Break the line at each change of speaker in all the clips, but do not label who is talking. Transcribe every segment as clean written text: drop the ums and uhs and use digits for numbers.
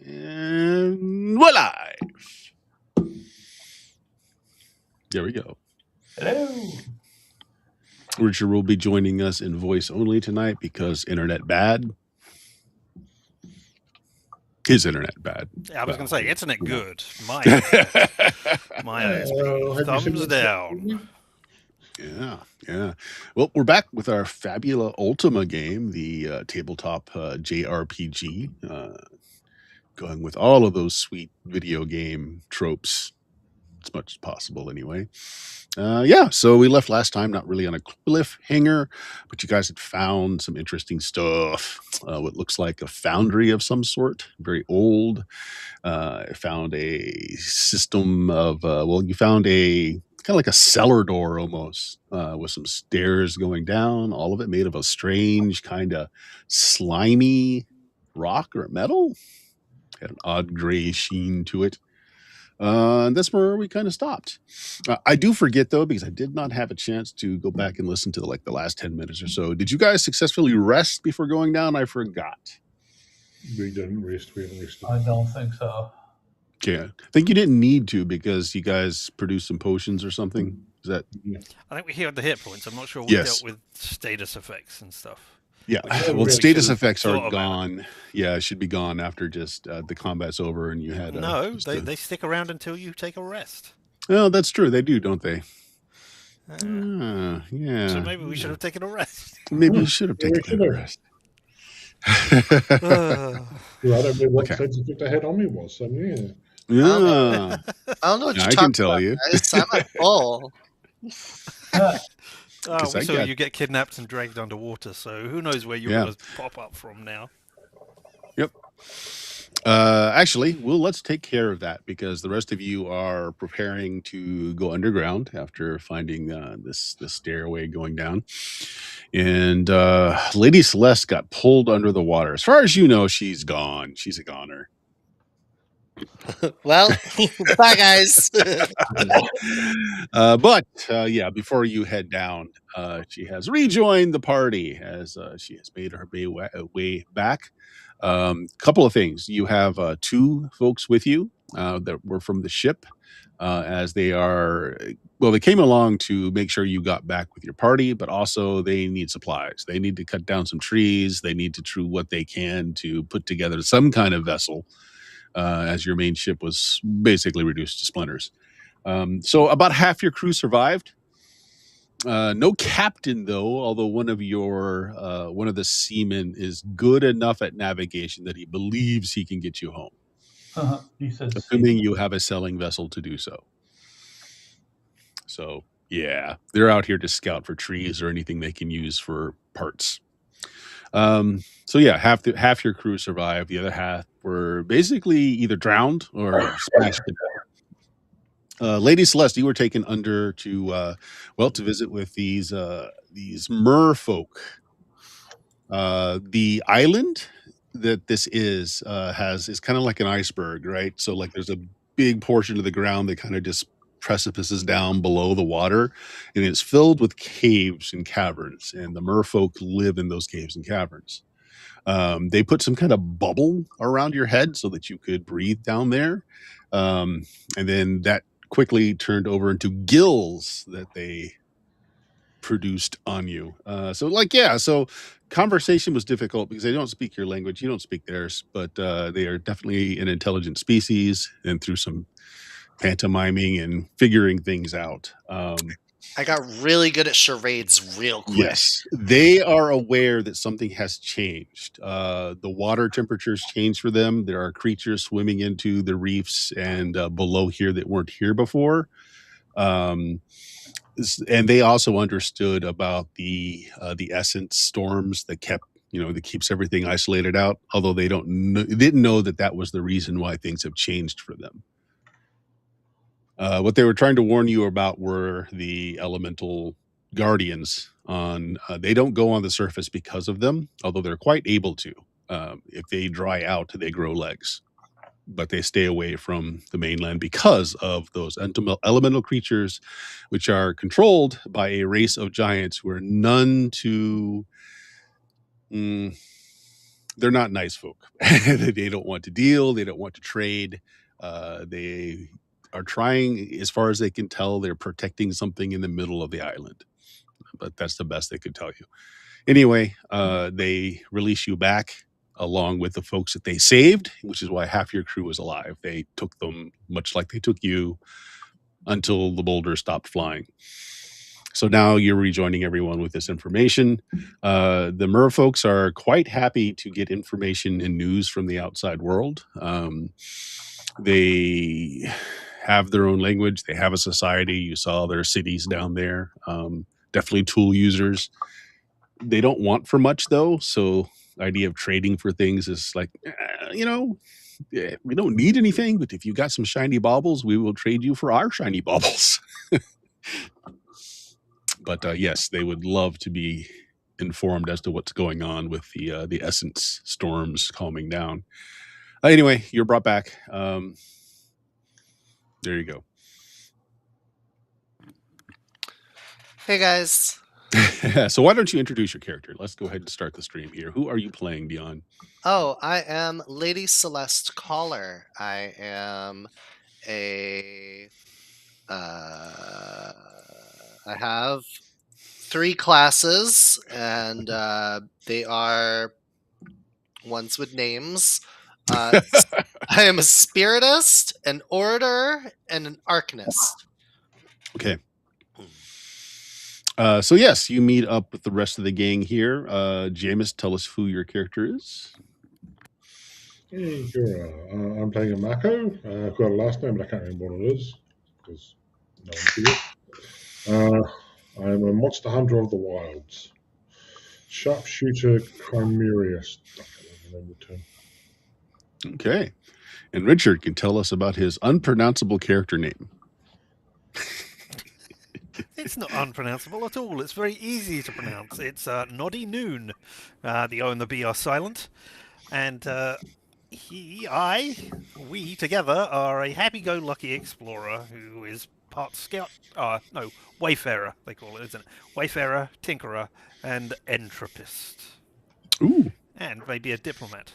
And we're live. There we go.
Hello.
Richard will be joining us in voice only tonight because internet bad. His internet bad.
Yeah, I was going to say, internet good. My
Have you
ISP.
seen
Thumbs
the-
down.
Yeah. Well, we're back with our Fabula Ultima game, the tabletop JRPG, going with all of those sweet video game tropes as much as possible anyway. So we left last time not really on a cliffhanger, but you guys had found some interesting stuff. What looks like a foundry of some sort, very old. I found a system of, you found a kind of like a cellar door almost, with some stairs going down, all of it made of a strange kind of slimy rock or metal. Had an odd gray sheen to it. And that's where we kind of stopped. I do forget though, because I did not have a chance to go back and listen to the last 10 minutes or so. Did you guys successfully rest before going down? I forgot.
We didn't rest. We haven't rested.
I don't think so.
Yeah, I think you didn't need to because you guys produced some potions or something. Is that?
I think we healed the hit points. I'm not sure we
Yes.
dealt with status effects and stuff.
Yeah.
Yeah,
Well,
we
status
should've
effects
thought
are
about
gone. Yeah, it should be gone after just the combat's over and you had.
No,
just
they stick around until you take a rest.
Oh, that's true. They do, don't they? Yeah.
So maybe we should have taken a rest.
Maybe we should have
Yeah, we
taken a
should've.
rest.
Well, I don't know what
Okay.
side effect I had on me was. So yeah.
Yeah.
I don't know what
Yeah,
you're
I can
talking
tell
about,
you.
guys. I'm at full.
Because I
So
got-
you get kidnapped and dragged underwater, so who knows where you're
Yeah.
going to pop up from now.
Actually, let's take care of that because the rest of you are preparing to go underground after finding this stairway going down. And Lady Celeste got pulled under the water. As far as you know, she's gone. She's a goner.
Well, bye, guys.
Before you head down, she has rejoined the party as she has made her way back. Couple of things. You have two folks with you that were from the ship, as they came along to make sure you got back with your party, but also they need supplies. They need to cut down some trees. They need to do what they can to put together some kind of vessel, as your main ship was basically reduced to splinters. So about half your crew survived. No captain though, although one of the seamen is good enough at navigation that he believes he can get you home,
He says,
assuming you have a sailing vessel to do so. So yeah, they're out here to scout for trees or anything they can use for parts. Half your crew survived. The other half were basically either drowned or splashed to death. Lady Celeste, you were taken under to visit with these merfolk. The island that this is kind of like an iceberg, right? So like there's a big portion of the ground that kind of just precipices down below the water, and it's filled with caves and caverns, and the merfolk live in those caves and caverns. They put some kind of bubble around your head so that you could breathe down there, and then that quickly turned over into gills that they produced on you. So conversation was difficult because they don't speak your language, you don't speak theirs, but they are definitely an intelligent species, and through some pantomiming and figuring things out.
I got really good at charades real quick.
Yes, they are aware that something has changed. The water temperatures changed for them. There are creatures swimming into the reefs and below here that weren't here before. And they also understood about the essence storms that keeps everything isolated out. Although they didn't know that was the reason why things have changed for them. What they were trying to warn you about were the elemental guardians. They don't go on the surface because of them, although they're quite able to. If they dry out, they grow legs, but they stay away from the mainland because of those elemental creatures, which are controlled by a race of giants who are none too they're not nice folk. They don't want to deal. They don't want to trade. They are trying, as far as they can tell, they're protecting something in the middle of the island. But that's the best they could tell you. Anyway, they release you back along with the folks that they saved, which is why half your crew is alive. They took them much like they took you until the boulder stopped flying. So now you're rejoining everyone with this information. The Mer folks are quite happy to get information and news from the outside world. They have their own language. They have a society. You saw their cities down there. Definitely tool users. They don't want for much, though. So the idea of trading for things is like, we don't need anything, but if you got some shiny baubles, we will trade you for our shiny baubles. But yes, they would love to be informed as to what's going on with the essence storms calming down. Anyway, you're brought back. There you go.
Hey guys.
So why don't you introduce your character? Let's go ahead and start the stream here. Who are you playing, Dion?
Oh, I am Lady Celeste Caller. I am a I have 3 classes, and they are ones with names. I am a spiritist, an orator, and an arcanist.
Okay. So yes, you meet up with the rest of the gang here. Jameis, tell us who your character is.
Hey, Jura. I'm playing a Mako. I've got a last name, but I can't remember what it is because no one sees it. I'm a monster hunter of the wilds. Sharpshooter Chimerius. I can't remember the term.
Okay. And Richard can tell us about his unpronounceable character name.
It's not unpronounceable at all. It's very easy to pronounce. It's Noddy Noon. The O and the B are silent. And we together are a happy-go-lucky explorer who is part scout. No, wayfarer, they call it, isn't it? Wayfarer, tinkerer, and entropist.
Ooh.
And maybe a diplomat.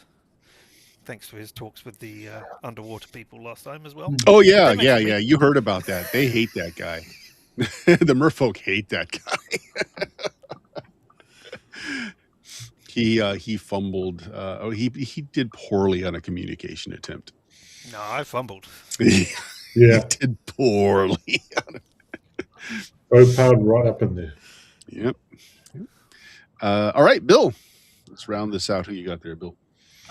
Thanks to his talks with the underwater people last time as well.
Oh, yeah. You heard about that. They hate that guy. The merfolk hate that guy. He fumbled. He did poorly on a communication attempt.
No, I fumbled.
Yeah.
He did poorly.
Powered right up in there.
Yep. All right, Bill. Let's round this out. Who you got there, Bill?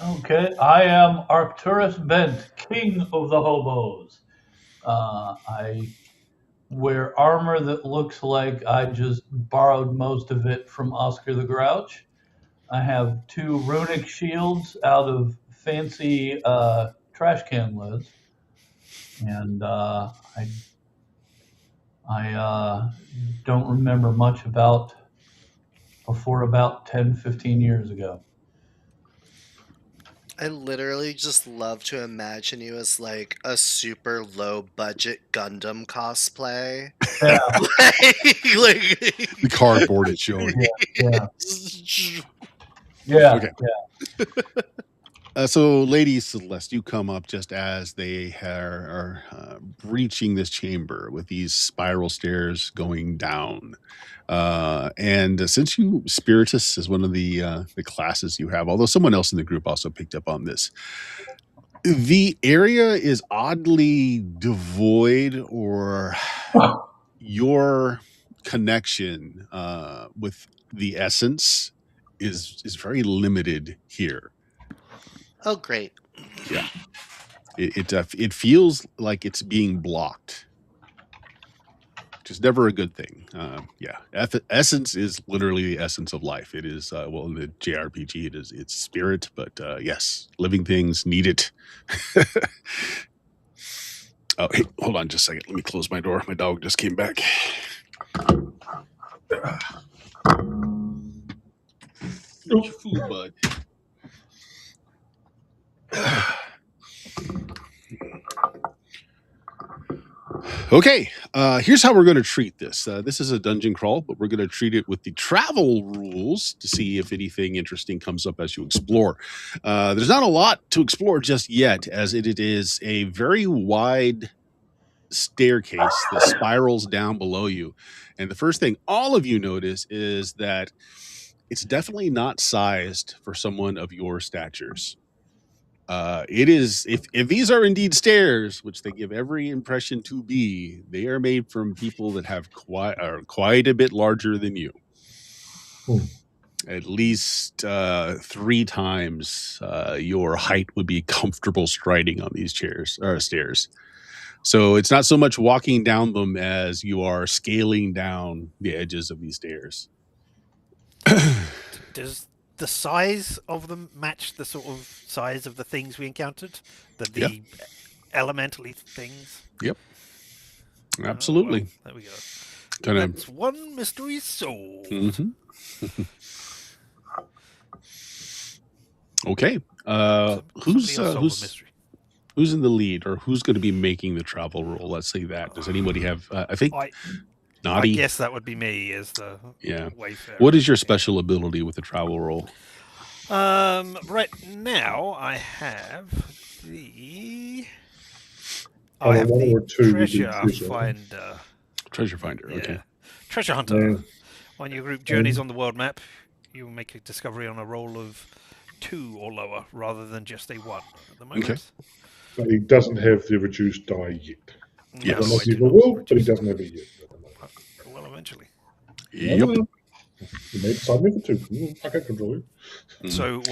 Okay, I am Arcturus Bent, king of the hobos. I wear armor that looks like I just borrowed most of it from Oscar the Grouch. I have 2 runic shields out of fancy trash can lids. And I don't remember much about before about 10, 15 years ago.
I literally just love to imagine you as like a super low budget Gundam cosplay.
Yeah.
The cardboard is showing.
Yeah.
Okay. So, Lady Celeste, you come up just as they are breaching this chamber with these spiral stairs going down. And since you, Spiritus is one of the classes you have, although someone else in the group also picked up on this. The area is oddly devoid, or your connection with the essence is very limited here.
Oh, great.
Yeah. It feels like it's being blocked, which is never a good thing. Essence is literally the essence of life. It is, well, in the JRPG, it's spirit, but yes, living things need it. Oh, hey, hold on just a second. Let me close my door. My dog just came back. Eat your food, bud. Okay, here's how we're going to treat this. This is a dungeon crawl, but we're going to treat it with the travel rules to see if anything interesting comes up as you explore. There's not a lot to explore just yet, as it is a very wide staircase that spirals down below you. And the first thing all of you notice is that it's definitely not sized for someone of your statures. It is, if these are indeed stairs, which they give every impression to be, they are made from people that have quite a bit larger than you. At least 3 times your height would be comfortable striding on these stairs. So it's not so much walking down them as you are scaling down the edges of these stairs.
Does the size of them match the sort of size of the things we encountered? The elementally things?
Yep. Absolutely.
Oh, well, there we go.
Kind of.
That's one mystery solved.
Mm-hmm. Okay. Who's in the lead, or who's going to be making the travel roll? Let's say that. Does anybody have? I think Naughty.
I guess that would be me as the Wayfarer.
What is your special ability with the travel roll?
Right now I have the. I have the treasure finder.
Treasure finder. Okay.
Treasure hunter. On your group journeys on the world map, you will make a discovery on a roll of 2 or lower, rather than just a 1 at the moment.
Okay. But he doesn't have the reduced die yet.
Yes.
But he doesn't have it yet.
Well, eventually.
Yep.
You may decide never to. I can't control you.
So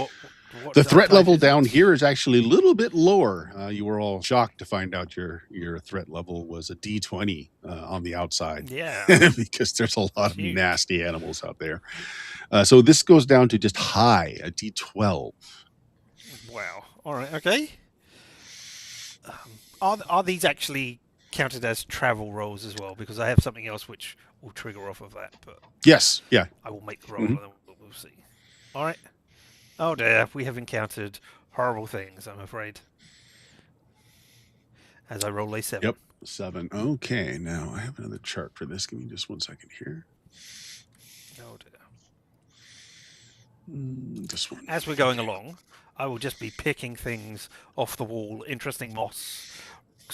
what
the threat level down here is actually a little bit lower. You were all shocked to find out your threat level was a D20 on the outside.
Yeah.
Because there's a lot of nasty animals out there. So this goes down to just high, a D12.
Wow. All right. Okay. Are these actually counted as travel rolls as well? Because I have something else which will trigger off of that. But
yes. Yeah.
I will make the roll and then we'll see. All right. Oh dear, we have encountered horrible things, I'm afraid. As I roll a 7.
Yep, 7. Okay, now I have another chart for this. Give me just 1 second here.
Oh dear.
This one.
As we're going along, I will just be picking things off the wall, interesting moss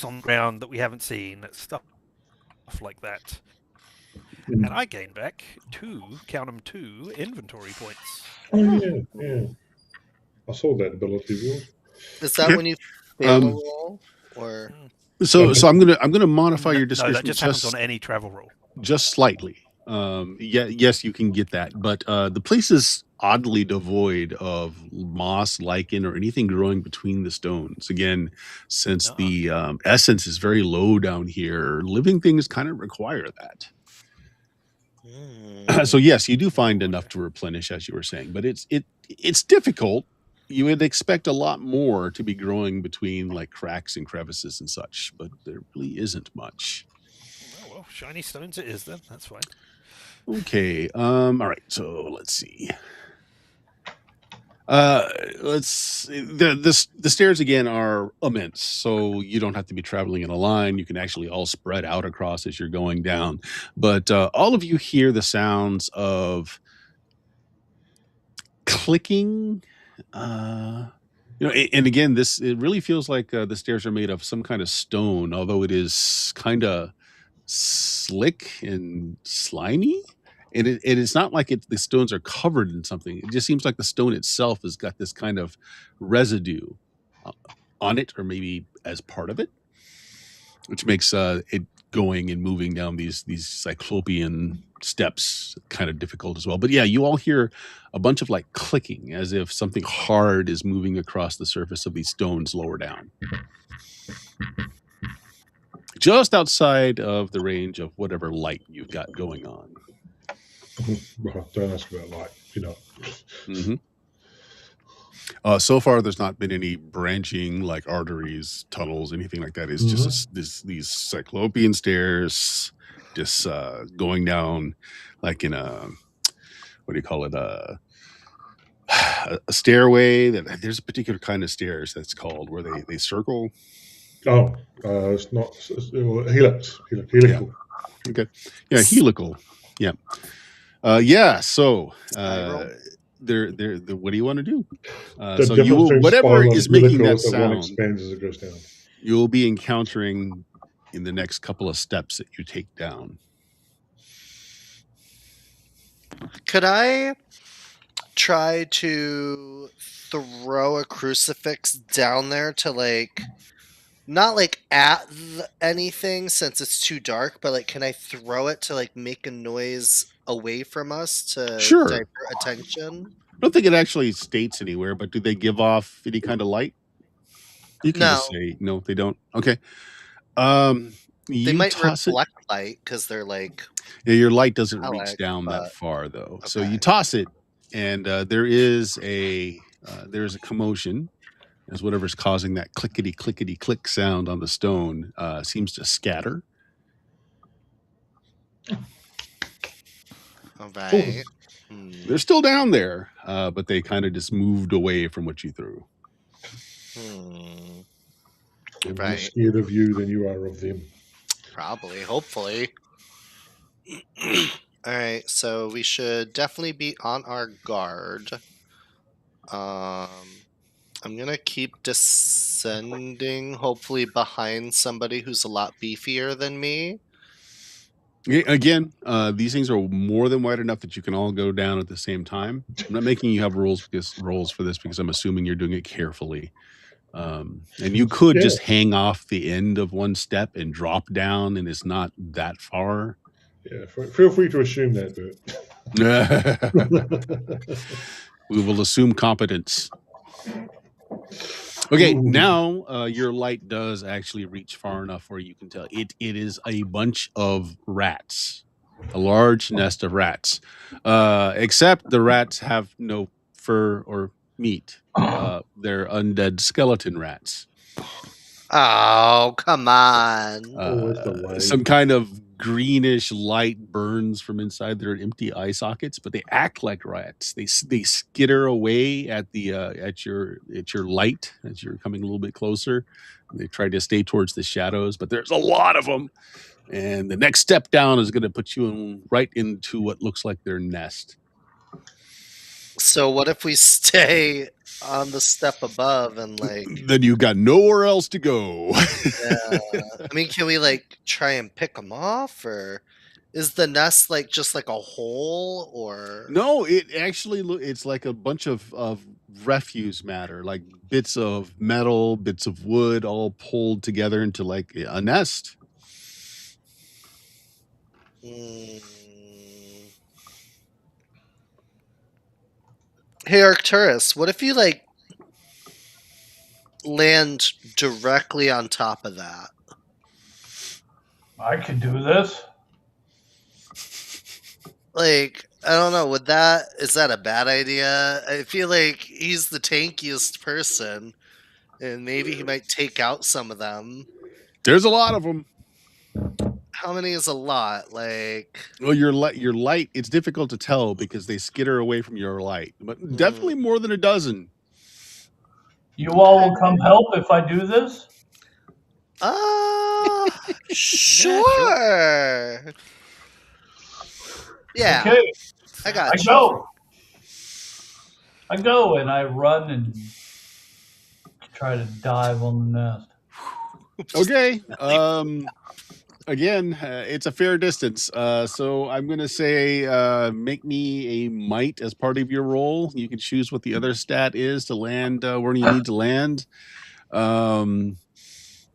on the ground that we haven't seen, stuff like that. And I gain back 2 inventory points.
Oh yeah. I saw that ability rule.
Is that when you fail a roll, or?
So I'm gonna modify your description.
No, that just happens on any travel roll.
Just slightly. Yes, you can get that, but the place is oddly devoid of moss, lichen, or anything growing between the stones. Again, since the essence is very low down here, living things kind of require that. So yes, you do find enough to replenish, as you were saying, but it's difficult. You would expect a lot more to be growing between like cracks and crevices and such, but there really isn't much.
Oh, well, shiny stones it is then. That's fine.
Okay. All right. So let's see. The stairs again are immense, so you don't have to be traveling in a line. You can actually all spread out across as you're going down. But all of you hear the sounds of clicking. And again, it really feels like the stairs are made of some kind of stone, although it is kind of slick and slimy. And it's not like the stones are covered in something. It just seems like the stone itself has got this kind of residue on it, or maybe as part of it, which makes it going and moving down these cyclopean steps kind of difficult as well. But yeah, you all hear a bunch of like clicking, as if something hard is moving across the surface of these stones lower down, just outside of the range of whatever light you've got going on.
Well, don't ask about light,
Mm-hmm. So far, there's not been any branching like arteries, tunnels, anything like that. It's just these cyclopean stairs, just going down like in a, what do you call it? A stairway. There's a particular kind of stairs that's called where they circle.
Oh, it's not helix. Helical.
Okay. Yeah, helical. Yeah. Yeah. So,
Spiral.
what do you want to do?
The
So you
difference
will,
between
whatever
spiral and
is making
helical
that
is that one
sound,
expands as it goes down.
you'll be encountering in the next couple of steps that you take down.
Could I try to throw a crucifix down there to like not like at anything since it's too dark, but like can I throw it to like make a noise away from us to
Sure.
divert attention?
I don't think it actually states anywhere, but do they give off any kind of light? You can just
No,
say no, they don't. Okay.
they
You
might
toss it.
reflect light because they're like
Yeah, your light doesn't reach
metallic,
down that
but
far though. So you
okay.
toss it, and there's a commotion as whatever's causing that clickety click sound on the stone seems to scatter.
All right.
They're still down there, but they kind of just moved away from what you threw.
They're more
Right.
scared of you than you are of them.
Probably, hopefully. All right, so we should definitely be on our guard. I'm gonna keep descending, hopefully behind somebody who's a lot beefier than me.
Again, these things are more than wide enough that you can all go down at the same time. I'm not making you have rolls for this because I'm assuming you're doing it carefully. And you could just hang off the end of one step and drop down, and it's not that far.
Yeah, feel free to assume that, Bert.
We will assume competence. Okay, now your light does actually reach far enough where you can tell it is a bunch of rats, a large nest of rats. Except the rats have no fur or meat. They're undead skeleton rats.
Oh, come on.
Some kind of greenish light burns from inside their empty eye sockets, but they act like rats. They skitter away at the at your light as you're coming a little bit closer. They try to stay towards the shadows, but there's a lot of them. And the next step down is going to put you right into what looks like their nest.
So what if we stay on the step above and like
then you got nowhere else to go.
Yeah. I mean, can we like try and pick them off, or is the nest like just like a hole, or
No, it actually it's like a bunch of refuse matter, like bits of metal, bits of wood, all pulled together into like a nest.
Hey Arcturus, what if you like land directly on top of that?
I could do this.
Like, I don't know, is that a bad idea? I feel like he's the tankiest person, and maybe he might take out some of them.
There's a lot of them.
How many is a lot? Like,
well, your light, it's difficult to tell because they skitter away from your light, but definitely more than a dozen.
You all will come help if I do this?
Sure. Yeah.
Okay.
I got you.
I go and I run and try to dive on the nest.
Okay. Again, it's a fair distance. So I'm going to say make me a might as part of your roll. You can choose what the other stat is to land where you need to land.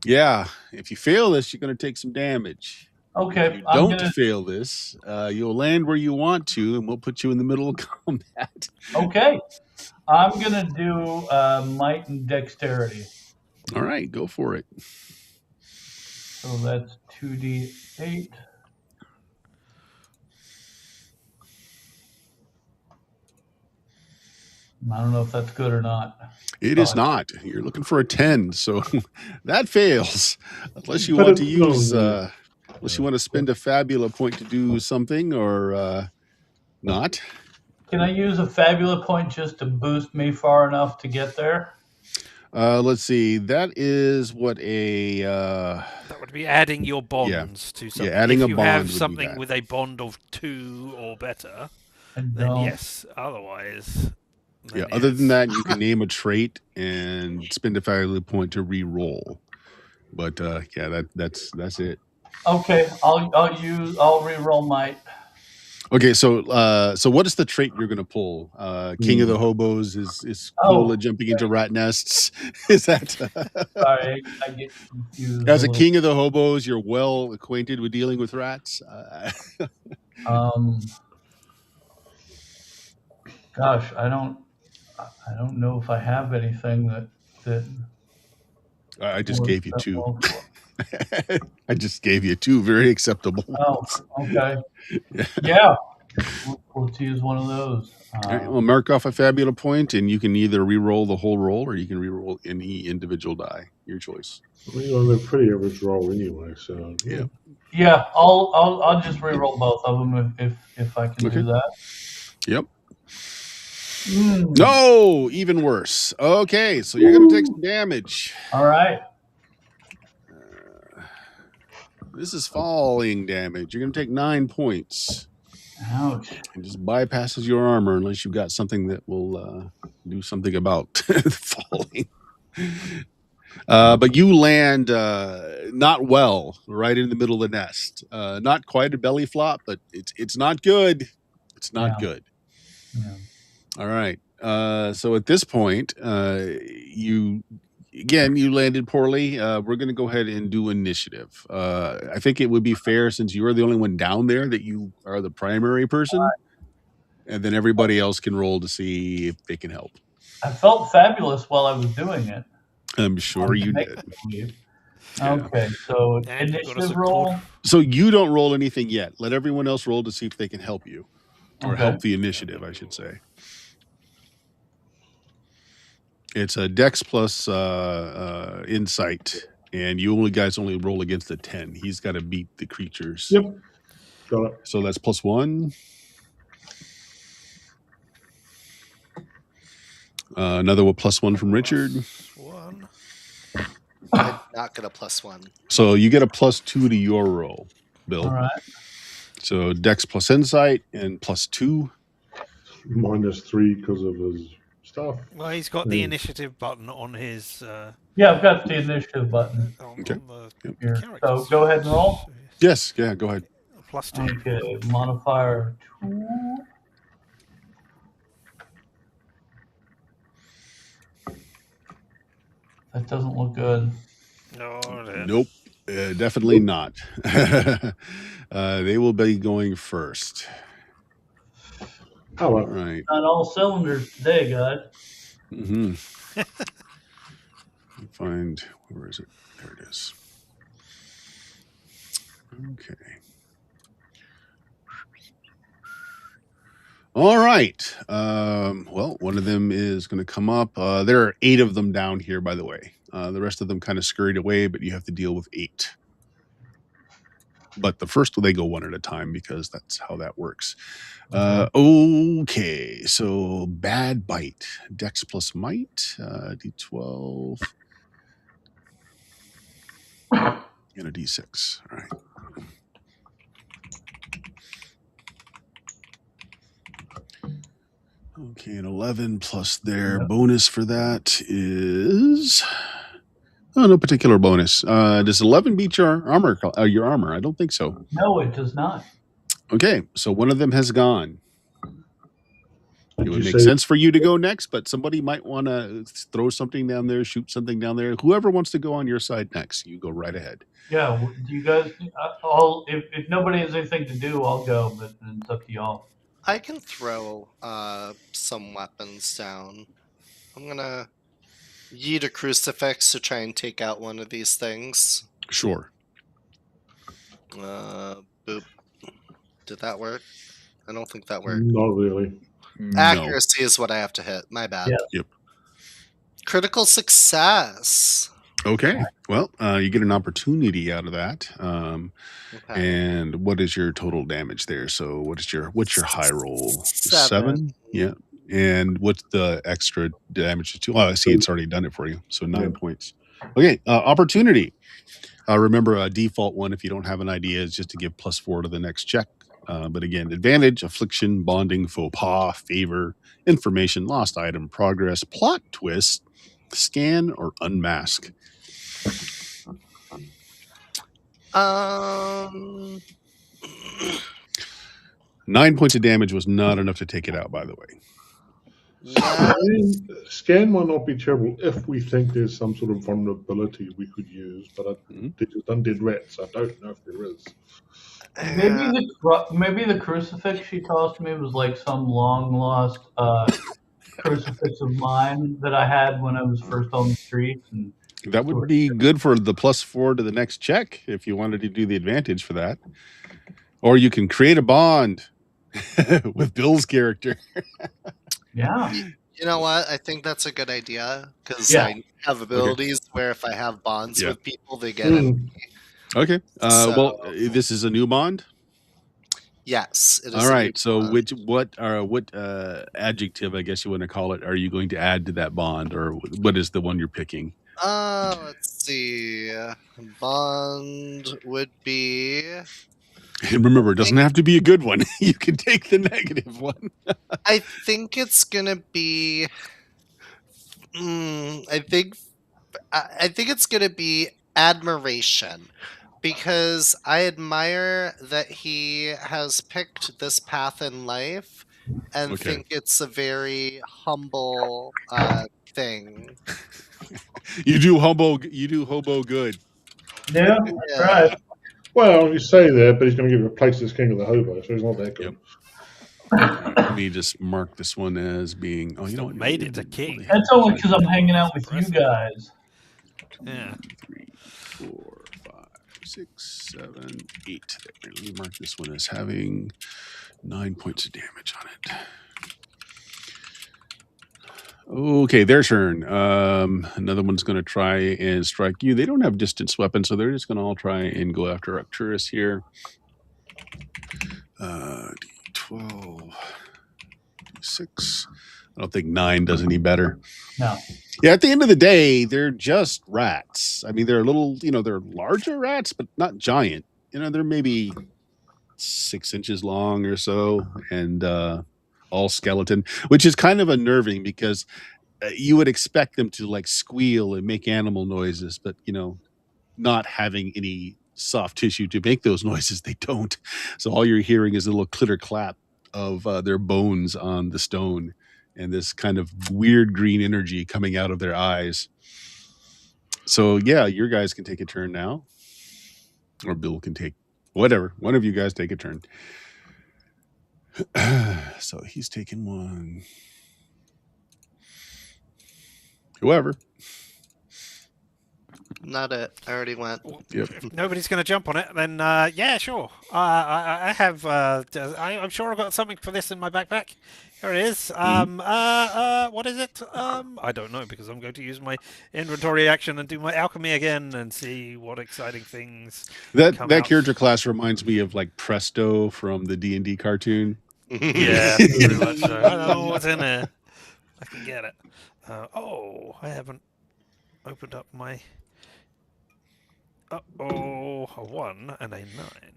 Yeah, if you fail this, you're going to take some damage.
Okay.
If you don't fail this, you'll land where you want to, and we'll put you in the middle of combat.
Okay. I'm going to do might and dexterity.
All right, go for it.
So that's 2d8. I don't know if that's good or not.
It is not. You're looking for a 10, so that fails. Unless you want to use, unless you want to spend a Fabula point to do something, or not.
Can I use a Fabula point just to boost me far enough to get there?
Let's see. That is what a
That would be adding your bonds to something.
adding
if
a
you
bond
have
would be
something
that.
with a bond of 2 or better,
And
then
don't.
yes. Otherwise, then
Other than
yes.
that, you can name a trait and spend a value point to re-roll. But that's it.
Okay, I'll re-roll might.
Okay, so what is the trait you're gonna pull? King of the Hobos is cool at jumping into rat nests. Is that
Sorry, I get confused.
as a king of the hobos, you're well acquainted with dealing with rats?
Gosh, I don't know if I have anything that
I just
works
gave you
that
2.
well for-
I just gave you 2 very acceptable
Oh,
ones.
okay. Yeah. Let's use one of those.
All right, well, mark off a Fabula point, and you can either re-roll the whole roll or you can re-roll any individual die. Your choice.
Well, they're pretty average roll anyway, so
Yeah.
Yeah, I'll just re-roll both of them if I can do that.
Yep. No, even worse. Okay, so you're going to take some damage.
All right.
This is falling damage. You're going to take 9 points.
Ouch.
It just bypasses your armor unless you've got something that will do something about falling. But you land not well, right in the middle of the nest. Not quite a belly flop, but it's not good. It's not good.
Yeah.
All right. So at this point, you landed poorly. We're going to go ahead and do initiative. I think it would be fair, since you are the only one down there, that you are the primary person, and then everybody else can roll to see if they can help.
I felt fabulous while I was doing it.
I'm sure you did.
Okay, so initiative roll.
So you don't roll anything yet. Let everyone else roll to see if they can help you, or help the initiative, I should say. It's a Dex plus Insight, and you only roll against a 10. He's got to beat the creatures.
Yep, got it.
So that's +1. Another +1 from Richard.
+1.
I did not get a +1.
So you get a +2 to your roll, Bill.
All right.
So Dex plus Insight and +2.
-3 because of his stuff.
Well, he's got the initiative button on his.
Yeah, I've got the initiative button.
Okay.
Here. So go ahead and roll.
Yes, yeah, go ahead.
+2.
Okay, modifier 2. That doesn't look good.
No,
nope, definitely not. They will be going first.
Oh, well.
All right.
Not all cylinders today, guys.
Mm-hmm. Find, where is it? There it is. Okay. All right. Well, one of them is going to come up. There are 8 of them down here, by the way. The rest of them kind of scurried away, but you have to deal with 8. But the first one, they go one at a time because that's how that works. Okay, so bad bite. Dex plus might. D12. And a D6. All right. Okay, an 11 plus their bonus for that is... Oh, no particular bonus. Does 11 beat your armor? I don't think so.
No, it does not.
Okay, so one of them has gone. It would make sense for you to go next, but somebody might want to throw something down there, shoot something down there. Whoever wants to go on your side next, you go right ahead.
Yeah, do you guys? If nobody has anything to do, I'll go, but it's up to y'all.
I can throw some weapons down. I'm gonna yeet a crucifix to try and take out one of these things.
Sure.
Boop. Did that work? I don't think that worked.
Not really.
Accuracy is what I have to hit. My bad.
Yeah.
Yep.
Critical success.
Okay. Well, you get an opportunity out of that. And what is your total damage there? So what's your high roll?
7.
Yeah. And what's the extra damage to? Oh, I see, it's already done it for you. So 9 points. Okay, opportunity. Remember, a default one, if you don't have an idea, is just to give +4 to the next check. But again, advantage, affliction, bonding, faux pas, favor, information, lost item, progress, plot twist, scan, or unmask. 9 points of damage was not enough to take it out, by the way.
Scan might not be terrible if we think there's some sort of vulnerability we could use, but they just undead rats. I don't know if there is.
Maybe the crucifix she tossed me was like some long lost crucifix of mine that I had when I was first on the streets. And
that would be good for the +4 to the next check if you wanted to do the advantage for that. Or you can create a bond with Bill's character.
Yeah.
You know what? I think that's a good idea because I have abilities where if I have bonds with people, they get it.
Okay. Well, this is a new bond.
Yes. It is.
All right. So, what adjective, I guess you want to call it, are you going to add to that bond, or what is the one you're picking?
Let's see. Bond would be.
And remember, it doesn't have to be a good one. You can take the negative one.
I think it's gonna be. I think it's gonna be admiration, because I admire that he has picked this path in life, and think it's a very humble thing.
You do hobo good.
Yeah. Right.
Well, you say that, but he's going to get replaced as king of the hobo, so he's not that good.
Let me just mark this one as being. Oh, you know what?
Made it a king.
That's only because I'm hanging out with you guys.
2, 3, 4, 5, 6, 7, 8. Let me mark this one as having 9 points of damage on it. Okay, their turn. Another one's going to try and strike you. They don't have distance weapons, so they're just going to all try and go after Arcturus here. D12, D6. I don't think 9 does any better.
No.
Yeah, at the end of the day, they're just rats. I mean, they're a little, they're larger rats, but not giant. They're maybe 6 inches long or so, and all skeleton, which is kind of unnerving because you would expect them to like squeal and make animal noises, but not having any soft tissue to make those noises, they don't. So all you're hearing is a little clitter clap of their bones on the stone and this kind of weird green energy coming out of their eyes. So yeah, your guys can take a turn now, or Bill can take whatever. One of you guys take a turn. So he's taking one. Whoever.
Not it. I already went.
Yep.
If nobody's going to jump on it, then yeah, sure. I have. I'm sure I've got something for this in my backpack. Here it is. What is it? I don't know, because I'm going to use my inventory action and do my alchemy again and see what exciting things.
That character class reminds me of like Presto from the D&D cartoon.
Yeah, pretty much so. I don't know what's in there. I can get it. I haven't opened up my. A 1 and a 9.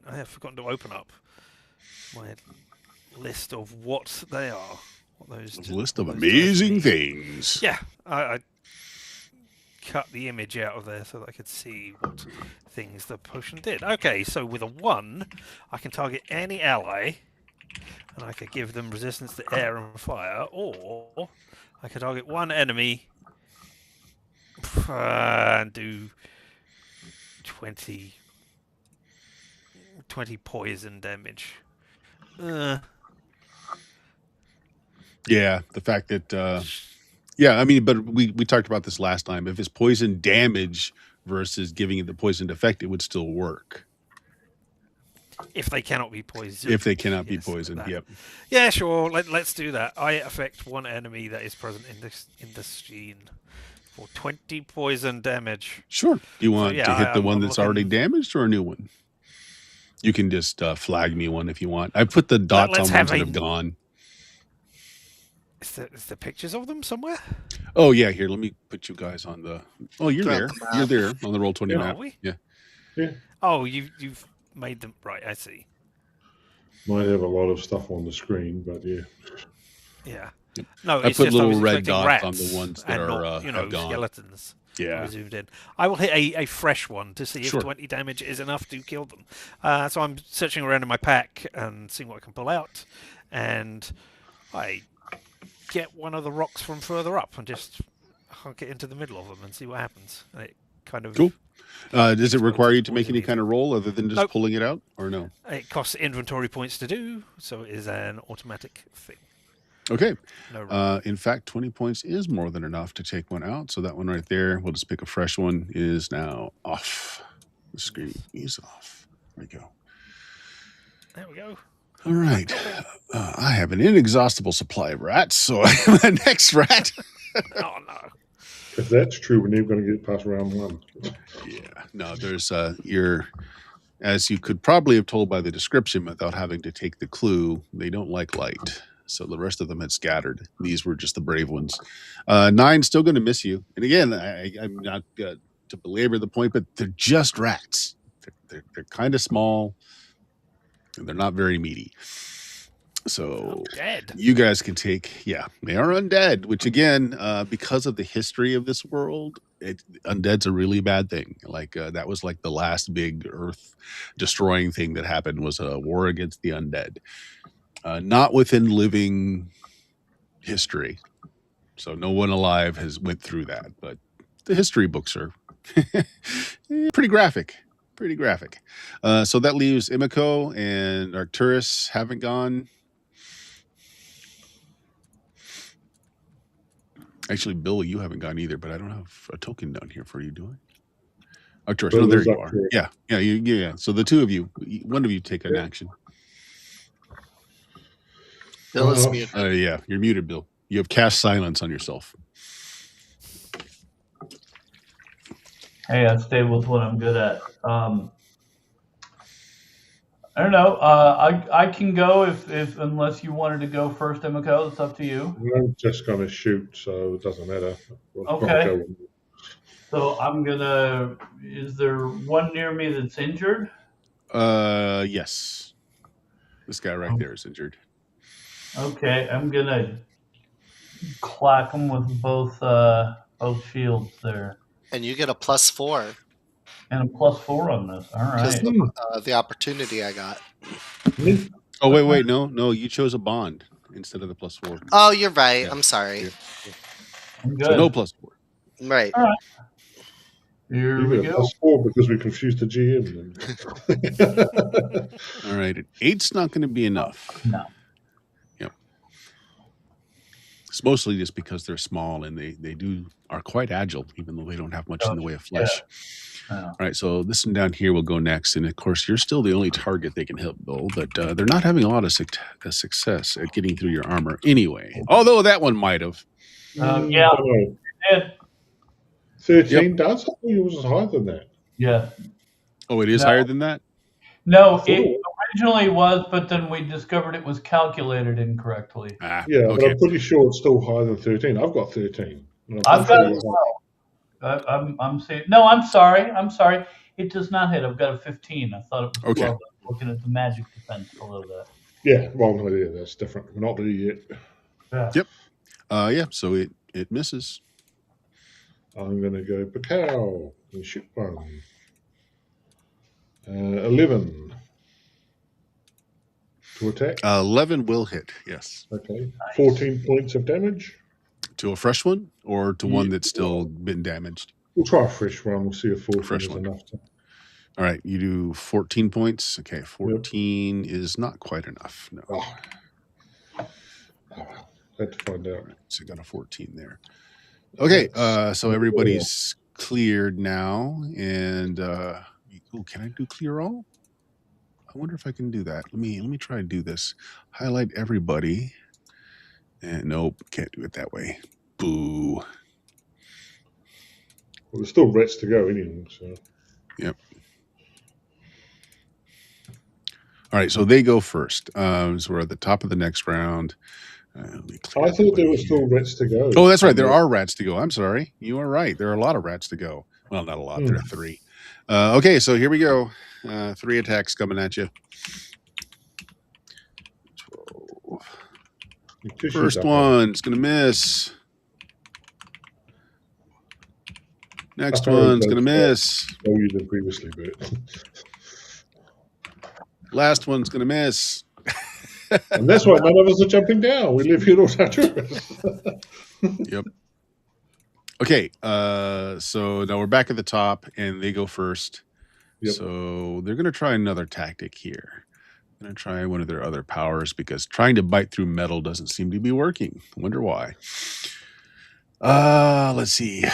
I have forgotten to open up my list of what they are. What those
list of amazing things.
Yeah, I cut the image out of there so that I could see what things the potion did. Okay, so with a 1, I can target any ally, and I could give them resistance to air and fire, or I could target one enemy and do 20 poison damage.
Yeah, the fact that yeah, I mean, but we talked about this last time. If it's poison damage versus giving it the poisoned effect, it would still work.
If they cannot be poisoned.
If they cannot be poisoned, yep.
Yeah, sure. Let's do that. I affect one enemy that is present in the scene for 20 poison damage.
Sure. Do you want to hit the one that's already damaged or a new one? You can just flag me one if you want. I put the dots on ones that have gone.
Is there pictures of them somewhere?
Oh yeah, here. Let me put you guys on the. Oh, you're
They're on
there.
the
You're
map.
there on the Roll20
Yeah.
map.
Are we?
Yeah.
Yeah.
Oh, you've made them right. I see.
Might have a lot of stuff on the screen, but yeah.
Yeah.
Yep.
No,
I
it's
put
just I
little
was
red
expecting
dots
rats
on the ones that
and
are
not
have gone.
skeletons. When
Yeah.
we zoomed in. I will hit a fresh one to see
Sure.
if 20 damage is enough to kill them. So I'm searching around in my pack and seeing what I can pull out, and I get one of the rocks from further up and just hunk it into the middle of them and see what happens. And it kind of
Cool. Does it
explodes
require
its
you to make
poison
any kind of
easily.
roll other than just
Nope.
pulling it out, or no?
It costs inventory points to do, so it is an automatic thing.
Okay.
No roll.
In fact, 20 points is more than enough to take one out. So that one right there, we'll just pick a fresh one, is now off. The screen is off. There we go.
There we go.
All right. I have an inexhaustible supply of rats, so I'm the next rat.
Oh no.
If that's true, we're never going to get past round 1.
Yeah. No, there's as you could probably have told by the description without having to take the clue, they don't like light. So the rest of them had scattered. These were just the brave ones. 9 still going to miss you. And again, I'm not to belabor the point, but they're just rats. They're kind of small, and they're not very meaty. So
Dead.
you guys can take, yeah, they are undead, which again, because of the history of this world, undead's a really bad thing. Like that was like the last big earth destroying thing that happened was a war against the undead. Not within living history. So no one alive has went through that, but the history books are pretty graphic. Pretty graphic. So that leaves Imiko and Arcturus haven't gone. Actually, Bill, you haven't gone either, but I don't have a token down here for you, do I? Arcturus, no, there you are. Yeah. So the two of you, one of you take an action.
Bill is muted.
Yeah, you're muted, Bill. You have cast silence on yourself.
Hey, I stay with what I'm good at. I don't know. I can go if unless you wanted to go first, Imiko. It's up to you.
I'm just going to shoot, so it doesn't matter.
Okay. So I'm gonna. Is there one near me that's injured?
Yes. This guy right there is injured.
Okay, I'm gonna clack him with both shields there.
And you get a +4.
And a +4 on this. All right.
The opportunity I got.
Oh, wait. No. You chose a bond instead of the +4.
Oh, you're right.
Yeah.
I'm sorry.
I'm good.
So no +4.
Right.
All right. Here we go.
+4 because we confused the GM.
All right. 8's not going to be enough.
No.
Yep. It's mostly just because they're small and they are quite agile, even though they don't have much in the way of flesh.
Yeah.
All right, so this one down here will go next, and of course you're still the only target they can hit, Bill. But they're not having a lot of success at getting through your armor anyway. Although that one might have.
Yeah. It,
13 does? I thought yours was higher than that.
yeah.
Oh, it is higher than that?
No, it originally was, but then we discovered it was calculated incorrectly.
Ah,
Yeah,
okay.
but I'm pretty sure it's still higher than 13. I've got 13.
I've got it as well. I'm saying no. I'm sorry. It does not hit. I've got a 15. I thought it was
Okay.
12. Looking at the magic defense below that.
Yeah, well, no, yeah, that's different. We're not there yet.
Yeah.
Yep. Yeah, so it misses.
I'm going to go Pacow and shoot one. 11 to attack.
11 will hit, yes.
Okay.
Nice.
14 points of damage.
To a fresh one or to one
Yeah.
that's still been damaged?
We'll try a fresh one. We'll see if 14
Fresh
is
one.
enough.
All right, you do 14 points. Okay, 14 is not quite enough. No.
Oh, well. Had to find out.
All right, so you got a 14 there. Okay, so everybody's cleared now, and can I do clear all? I wonder if I can do that. Let me try to do this. Highlight everybody, and nope, can't do it that way. Boo.
Well, there's still rats to go anyway. So.
Yep. All right, so they go first. So we're at the top of the next round. Let me
I
clear
thought there
everybody
were
here.
still rats to go.
Oh, that's right. There are rats to go. I'm sorry. You are right. There are a lot of rats to go. Well, not a lot. There are 3. Okay, so here we go. 3 attacks coming at you. 12. First one's going to miss. Next one's going to miss.
Oh, you did previously, but
Last one's going to miss.
and that's why none of us are jumping down. We live here all Arcturus.
Yep. Okay, so now we're back at the top, and they go first.
Yep.
So they're going to try another tactic here. They're going to try one of their other powers because trying to bite through metal doesn't seem to be working. Wonder why. Let's see.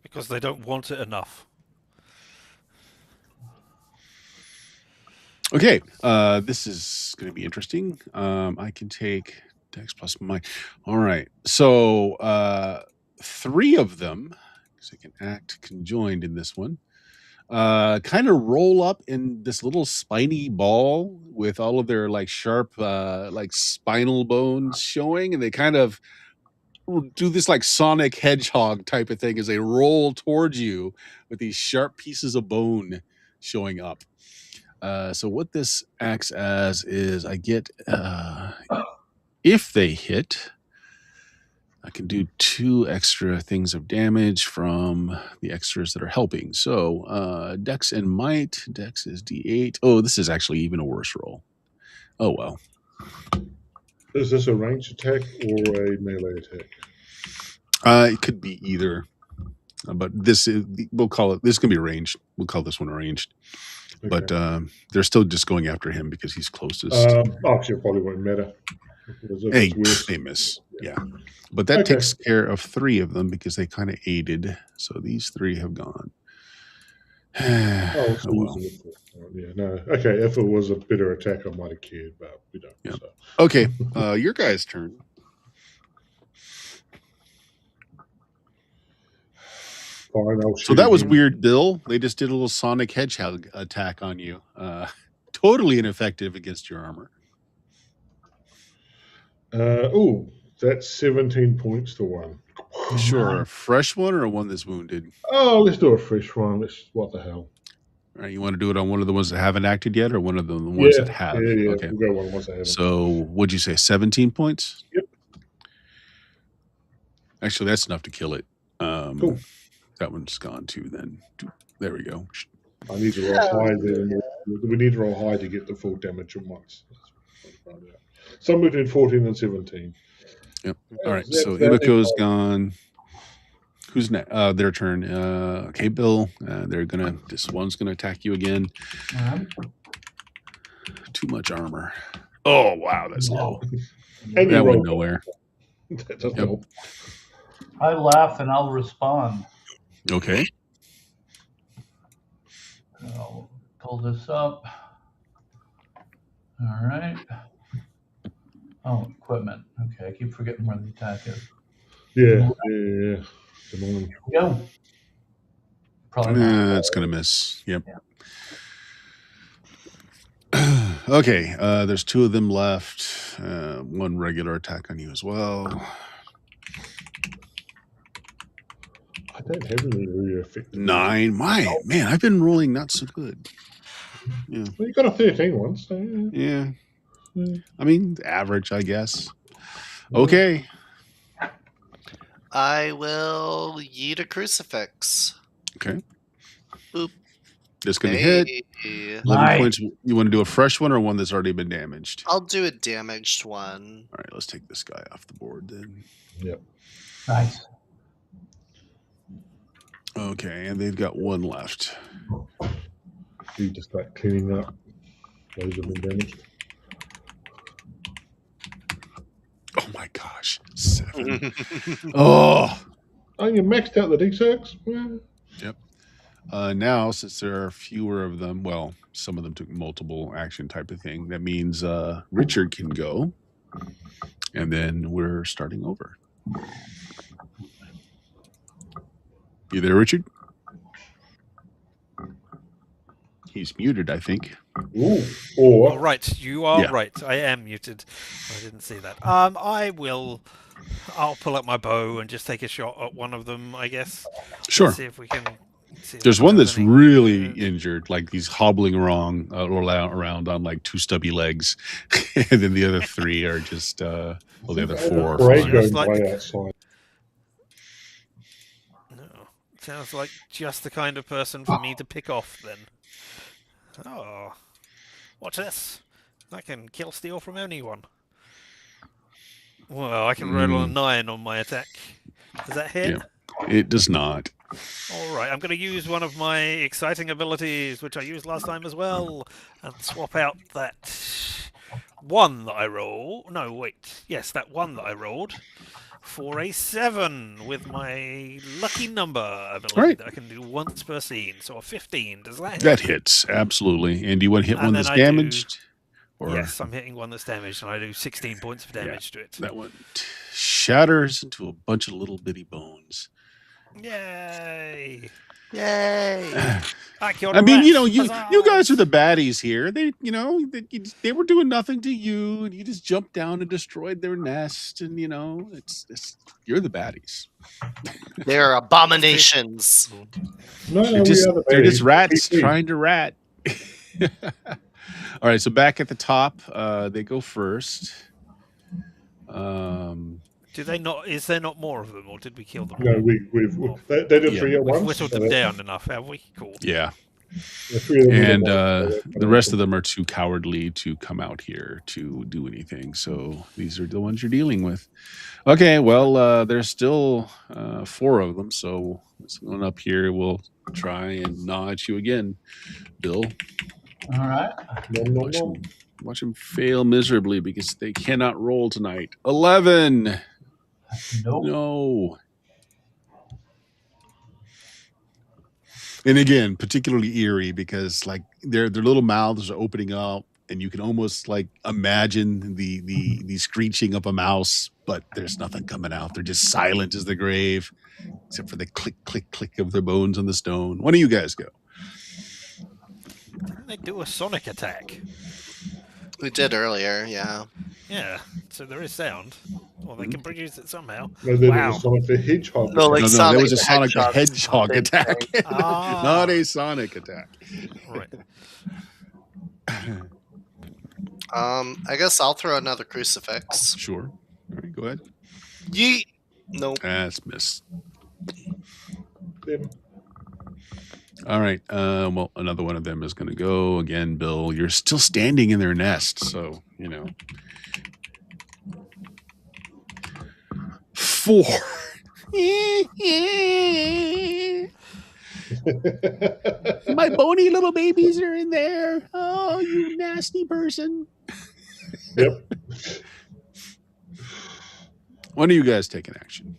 Because they don't want it enough.
Okay, this is going to be interesting. I can take Dex plus my. All right, so 3 of them, because they can act conjoined in this one, kind of roll up in this little spiny ball with all of their like sharp, like spinal bones showing, and they kind of do this like Sonic Hedgehog type of thing as they roll towards you with these sharp pieces of bone showing up. So what this acts as is I get, if they hit, I can do 2 extra things of damage from the extras that are helping. So Dex and Might. Dex is D8. Oh, this is actually even a worse roll. Oh, well.
Is this a ranged attack or a melee attack?
It could be either. But this is, we'll call it, this can be ranged. We'll call this one ranged.
Okay.
But they're still just going after him because he's closest.
Actually, it probably won't matter.
Hey, they miss. Yeah. But that
Okay.
takes care of 3 of them because they kind of aided. So these 3 have gone.
Oh,
well.
Yeah, no. Okay, if it was a better attack, I might have cared, but we don't.
Yeah.
So.
Okay, your guy's turn.
Fine, I'll
So that was weird, Bill. They just did a little Sonic Hedgehog attack on you. Totally ineffective against your armor.
Oh, that's 17 points to 1.
Sure, a fresh one or one that's wounded?
Oh, let's do a fresh one. What the hell?
All right, you want to do it on one of the ones that haven't acted yet, or one of the ones that have?
Yeah.
Okay.
We'll go one once I haven't.
So, what'd you say? 17 points?
Yep.
Actually, that's enough to kill it.
Cool.
That one's gone too. Then there we go.
I need to roll high. We need to roll high to get the full damage at once. Somewhere between 14 and 17.
Yep. All right. So Imiko's gone. Who's next? Their turn. Okay, Bill. This one's gonna attack you again. Too much armor. Oh wow, that's low.
And
that went nowhere.
That doesn't help.
I laugh and I'll respond.
Okay.
I'll pull this up. All right. Oh, equipment. Okay, I keep forgetting where the attack is.
Yeah. Come on.
Go. Probably not.
That's gonna miss. Yep. Yeah. Okay. There's 2 of them left. 1 regular attack on you as well.
I don't have any really effective.
9. Man, I've been rolling not so good. Yeah.
Well, you got a 13 once. So
yeah. I mean, average, I guess. Okay.
I will yeet a crucifix.
Okay.
Boop.
That's going to hit. 11 points. You want to do a fresh one or one that's already been damaged?
I'll do a damaged one.
All right, let's take this guy off the board then.
Yep.
Nice.
Okay, and they've got 1 left.
You just start cleaning up. Those have been damaged.
Oh my gosh. 7. Oh,
you maxed out the D6? Well,
yep. Now, since there are fewer of them, well, some of them took multiple action type of thing. That means Richard can go, and then we're starting over. You there, Richard? He's muted, I think.
Ooh.
Oh,
Or
right, you are
Yeah.
right. I am muted. I didn't see that. I'll pull up my bow and just take a shot at one of them, I guess.
Sure.
Let's see if we can. See if
There's
it
one
does
that's
any
really
good.
injured, like he's hobbling around on like 2 stubby legs, and then the other 3 are just the other 4 are
parade
fine.
going
Just like
by
the-
outside.
No, sounds like just the kind of person for me to pick off then. Oh, watch this! I can kill steal from anyone. Well, I can roll a 9 on my attack. Does that hit?
Yeah. It does not.
All right, I'm going to use one of my exciting abilities, which I used last time as well, and swap out that 1 that I roll. No, wait. Yes, that 1 that I rolled for a 7 with my lucky number ability
Right.
that I can do once per scene. So a 15. Does that hit?
That hits, absolutely. And do you want to hit
And
one
then
that's
I do-
damaged? Or
Yes, I'm hitting one that's damaged, and I do 16 points of damage to it.
that one shatters into a bunch of little bitty bones.
Yay!
Yay!
I killed
I
a
mean,
rat.
you know, you
Huzzah!
guys are the baddies here. They were doing nothing to you, and you just jumped down and destroyed their nest, and it's you're the baddies.
They're abominations.
No,
They're
we
just,
are the
they're just
baddies.
rats
PP.
trying to rat. All right, so back at the top, they go first.
Do they not? Is there not more of them, or did we kill them?
No, they did
Yeah.
3 at
We've
once.
whittled
so
them
that-
down enough, have we? Cool.
Yeah,
the 3 of them were
and
the ones that
the rest of them are too cowardly to come out here to do anything. So these are the ones you're dealing with. Okay, well, there's still 4 of them. So this one up here will try and gnaw at you again, Bill.
All right.
No.
Watch them fail miserably because they cannot roll tonight. 11.
Nope.
No. And again, particularly eerie because like their little mouths are opening up, and you can almost like imagine the screeching of a mouse, but there's nothing coming out. They're just silent as the grave, except for the click, click, click of their bones on the stone. One of you guys go.
Didn't they do a sonic attack?
We did earlier, yeah.
Yeah, so there is sound. Or they can produce it somehow.
No, they
Wow.
did Sonic the Hedgehog.
No, like
No,
Sonic
there was a
the
Sonic the
Hedgehog.
Hedgehog attack,
Ah.
not a Sonic attack.
Right.
I guess I'll throw another crucifix.
Sure. All right, go ahead.
Yeet. Nope.
That's miss.
Them.
All right. Well, another one of them is going to go again. Bill, you're still standing in their nest, so 4. My bony little babies are in there. Oh, you nasty person.
Yep.
When are you guys taking action?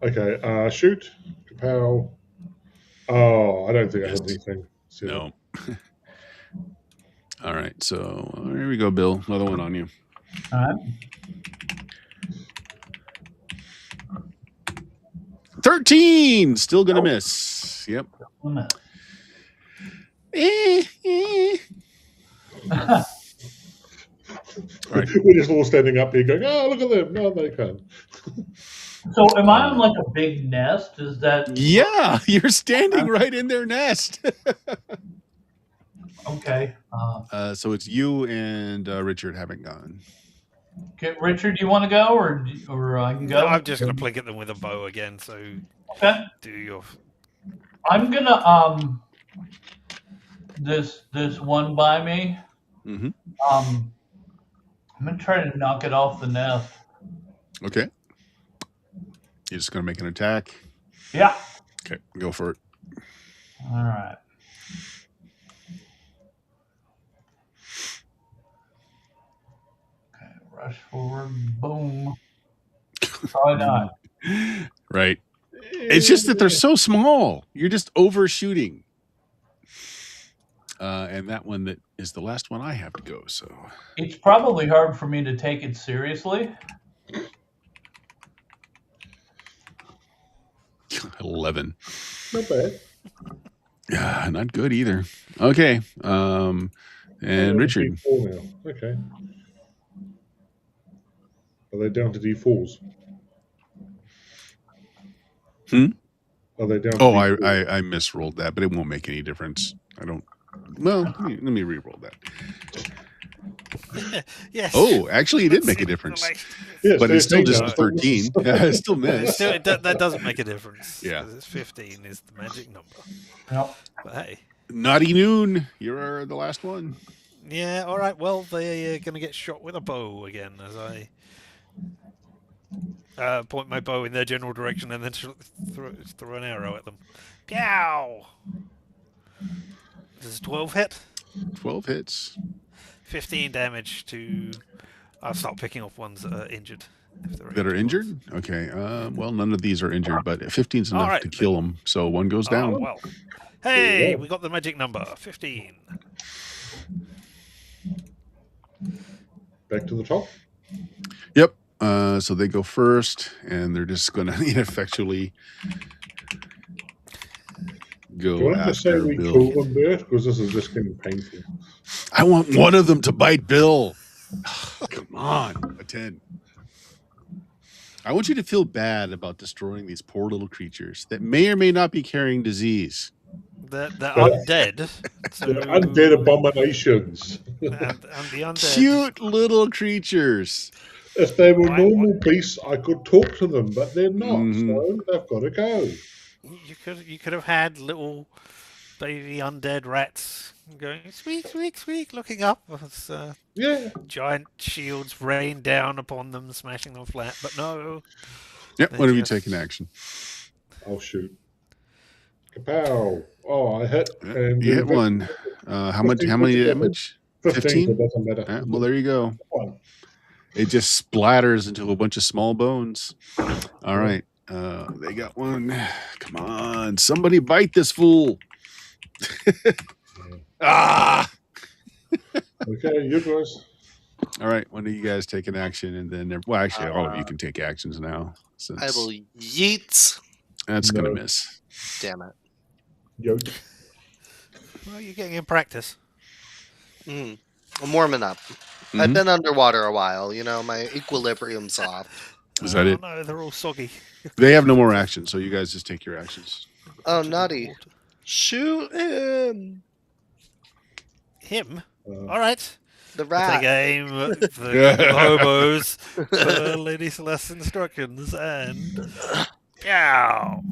Okay, shoot. Kapow. Oh, I don't think I had
Missed.
anything. See that?
No. All right. So here we go, Bill. Another one on you.
All right.
13. Still going to miss. Yep. Right.
We're just all standing up here going, oh, look at them. No, they can't.
So am I on like a big nest? Is that
Yeah, you're standing right in their nest.
okay?
So it's you and Richard haven't gone.
Okay, Richard, do you want to go or I can go?
No, I'm just going to plink at them with a bow again, so
Okay.
do your...
I'm gonna this one by me.
Mm-hmm.
I'm gonna try to knock it off the nest.
Okay. You're just going to make an attack?
Yeah.
Okay, go for it.
All right. Okay, rush forward, boom. Probably not.
Right. It's just that they're so small. You're just overshooting. And that one that is the last one I have to go. So
It's probably hard for me to take it seriously.
11.
Not bad.
Yeah, not good either. Okay. And Richard.
D4 now. Okay. Are they down to D4s?
Hmm?
Are they down to
Oh,
D4s?
I misrolled that, but it won't make any difference. I don't. Well, let me re-roll that.
Yes.
Oh, actually, it did make a difference.
Yes,
But it's still
13,
just
no.
a 13. Yeah, it still
But
missed.
that doesn't make a difference.
Yeah.
'cause it's 15 is the magic number.
Yep.
But hey.
Naughty Noon, you're the last one.
Yeah, all right. Well, they're going to get shot with a bow again as I point my bow in their general direction and then throw an arrow at them. Pow! Does 12 hit?
12 hits.
15 damage to... I'll start picking off ones that are injured.
That are injured? Okay. Well, none of these are injured, but 15's enough
right,
to kill them. So one goes down.
Oh, well. Hey, we got the magic number, 15.
Back to the top.
Yep. So they go first, and they're just going to ineffectually
Do you
go
want to say
after
we
Bill.
kill them, Bert? Because this is just getting painful.
I want one of them to bite Bill. Come on, a 10. I want you to feel bad about destroying these poor little creatures that may or may not be carrying disease.
They're undead. So,
They're undead abominations.
and the undead.
Cute little creatures.
If they were
Why-
normal beasts, I could talk to them, but they're not.
Mhm.
So they've got to go.
You could have had little baby undead rats going squeak squeak squeak, looking up as
Yeah.
giant shields rain down upon them, smashing them flat. But no.
Yep.
They
When have you
just-
taken action?
I'll shoot. Kapow! Oh, I hit.
Yeah,
And
you hit
then
one. How much?
15
How many
together.
damage?
15.
15?
So it doesn't matter.
Yeah, well, there you go.
One.
It just splatters into a bunch of small bones. All right. They got one. Come on. Somebody bite this fool. Ah!
Okay, you guys.
All right. When are you guys taking action? And then, well, actually, all of you can take actions now. Since
I will yeet.
that's going
No.
to miss.
Damn it.
Yoke.
Well, you're getting in practice.
I'm warming up.
Mhm.
I've been underwater a while. You know, my equilibrium's off.
Is that it?
No, they're all soggy.
They have no more actions, so you guys just take your actions.
Oh, naughty. Shoot him.
Him?
Uh,
All right.
The
Take
rat.
aim at the hobos for Lady Celeste's instructions and... Pow!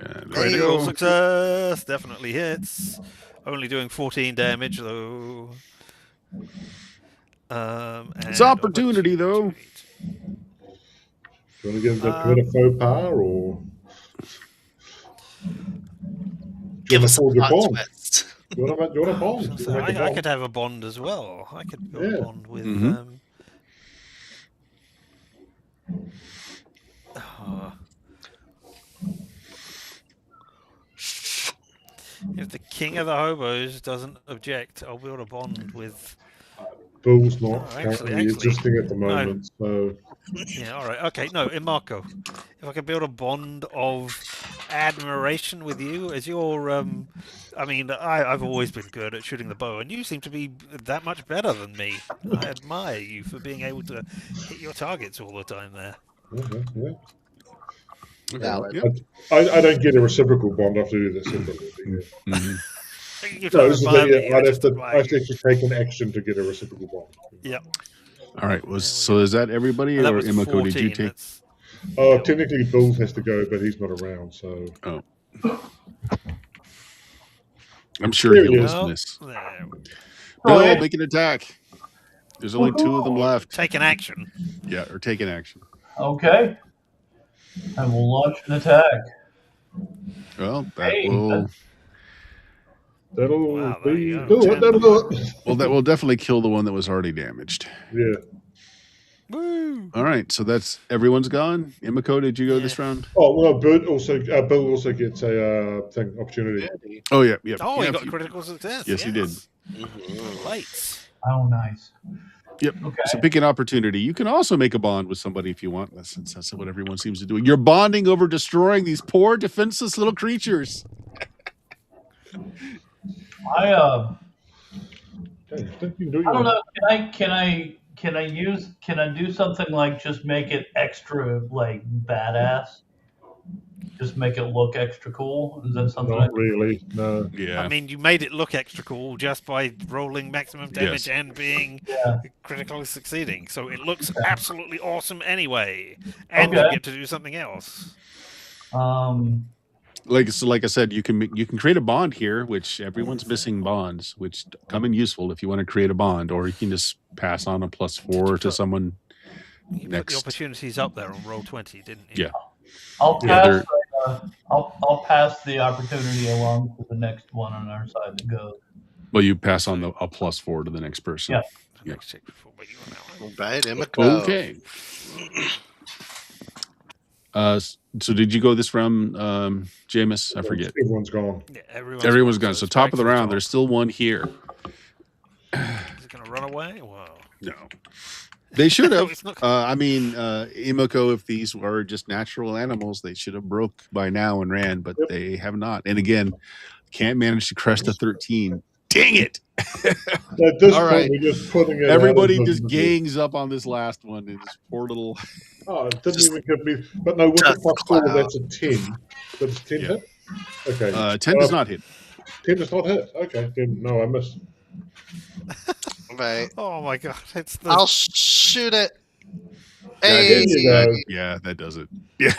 And
Critical success! Definitely hits. Only doing 14 damage, though.
It's opportunity, though.
Do you want to give a bit of faux pas or
Give us a
hold your
plot
bond?
twist.
You want a bond? You wanna make a
I
bond?
could have a bond as well. I could build
Yeah.
a bond with...
Mhm.
If the king of the hobos doesn't object, I'll build a bond with...
Bill's not
Oh, actually-
currently existing at the moment, so
Yeah, all right. Okay, no, in Marco. If I can build a bond of admiration with you as your... I mean, I've always been good at shooting the bow, and you seem to be that much better than me. I admire you for being able to hit your targets all the time there.
yeah.
Okay.
Valid.
Yep.
I don't get a reciprocal bond. I have to do that separately. Yeah.
Mhm.
You
No,
don't
this is
admire me,
the,
I
I'd have
just
to
admire you.
actually take an action to get a reciprocal bond.
Yep.
All right. So is that everybody,
And that
or
was
Imako? Did you
14,
take?
that's-
Oh, technically Bill has to go, but he's not around, so
I'm sure
There he
he'll
is.
just miss.
There.
Bill,
yeah.
make an attack. There's only 2 of them left.
Take an action.
Yeah, or take an action.
Okay. I will launch an attack.
Well, that
Hey,
will.
that'll
Wow, there
be
you go.
do it. That'll do it.
Well, that will definitely kill the one that was already damaged.
Yeah.
Woo!
All right, so that's everyone's gone. Imako, did you go this round?
Oh well, Bill also gets a thing opportunity.
Oh yeah.
Oh,
yeah,
he got critical success.
Yes, he did.
Mhm.
Lights.
Oh, nice.
Yep.
Okay.
So pick an opportunity. You can also make a bond with somebody if you want. That's what everyone seems to do. You're bonding over destroying these poor defenseless little creatures.
I
Okay, I think you can do it.
I don't know. Can I do something like just make it extra like badass? Just make it look extra cool? Is that something?
Not really. No.
Yeah.
I mean, you made it look extra cool just by rolling maximum damage
Yes.
and being
Yeah.
critically succeeding. So it looks absolutely awesome anyway, and you
Okay.
get to do something else.
Like I said, you can create a bond here, which everyone's missing bonds, which come in useful if you want to create a bond, or you can just pass on a +4 to someone
You
next.
put the opportunities up there on Roll20, didn't you?
Yeah.
I'll
Yeah,
pass. I'll pass the opportunity along to the next one on our side that goes.
Well, you pass on a +4 to the next person.
Yeah.
The next check before, but you are now.
All right, Imiko.
Okay. So did you go this round, Jameis? I forget.
Everyone's gone.
Yeah,
Everyone's gone. So
it's
top
back
of the
to
round,
top.
there's still one here.
Is it going to run away? Wow.
No. They should have.
It's not-
I mean, Imoko, if these were just natural animals, they should have broke by now and ran, but they have not. And again, can't manage to crush the 13. Dang it!
At this
All
point,
right.
we're just putting it.
Everybody
out of
just
the-
gangs up on this last one. And this poor little.
Oh, it didn't
Just
even give me. But no, with the
dust
+4,
cloud.
that's a 10. Does 10
Yeah.
hit? Okay.
10 does not hit.
10 does not hit. Okay. Then, no, I missed.
Right.
Oh my god! It's the
I'll shoot it.
Yeah,
Hey.
There you go.
Yeah, that does it. Yeah.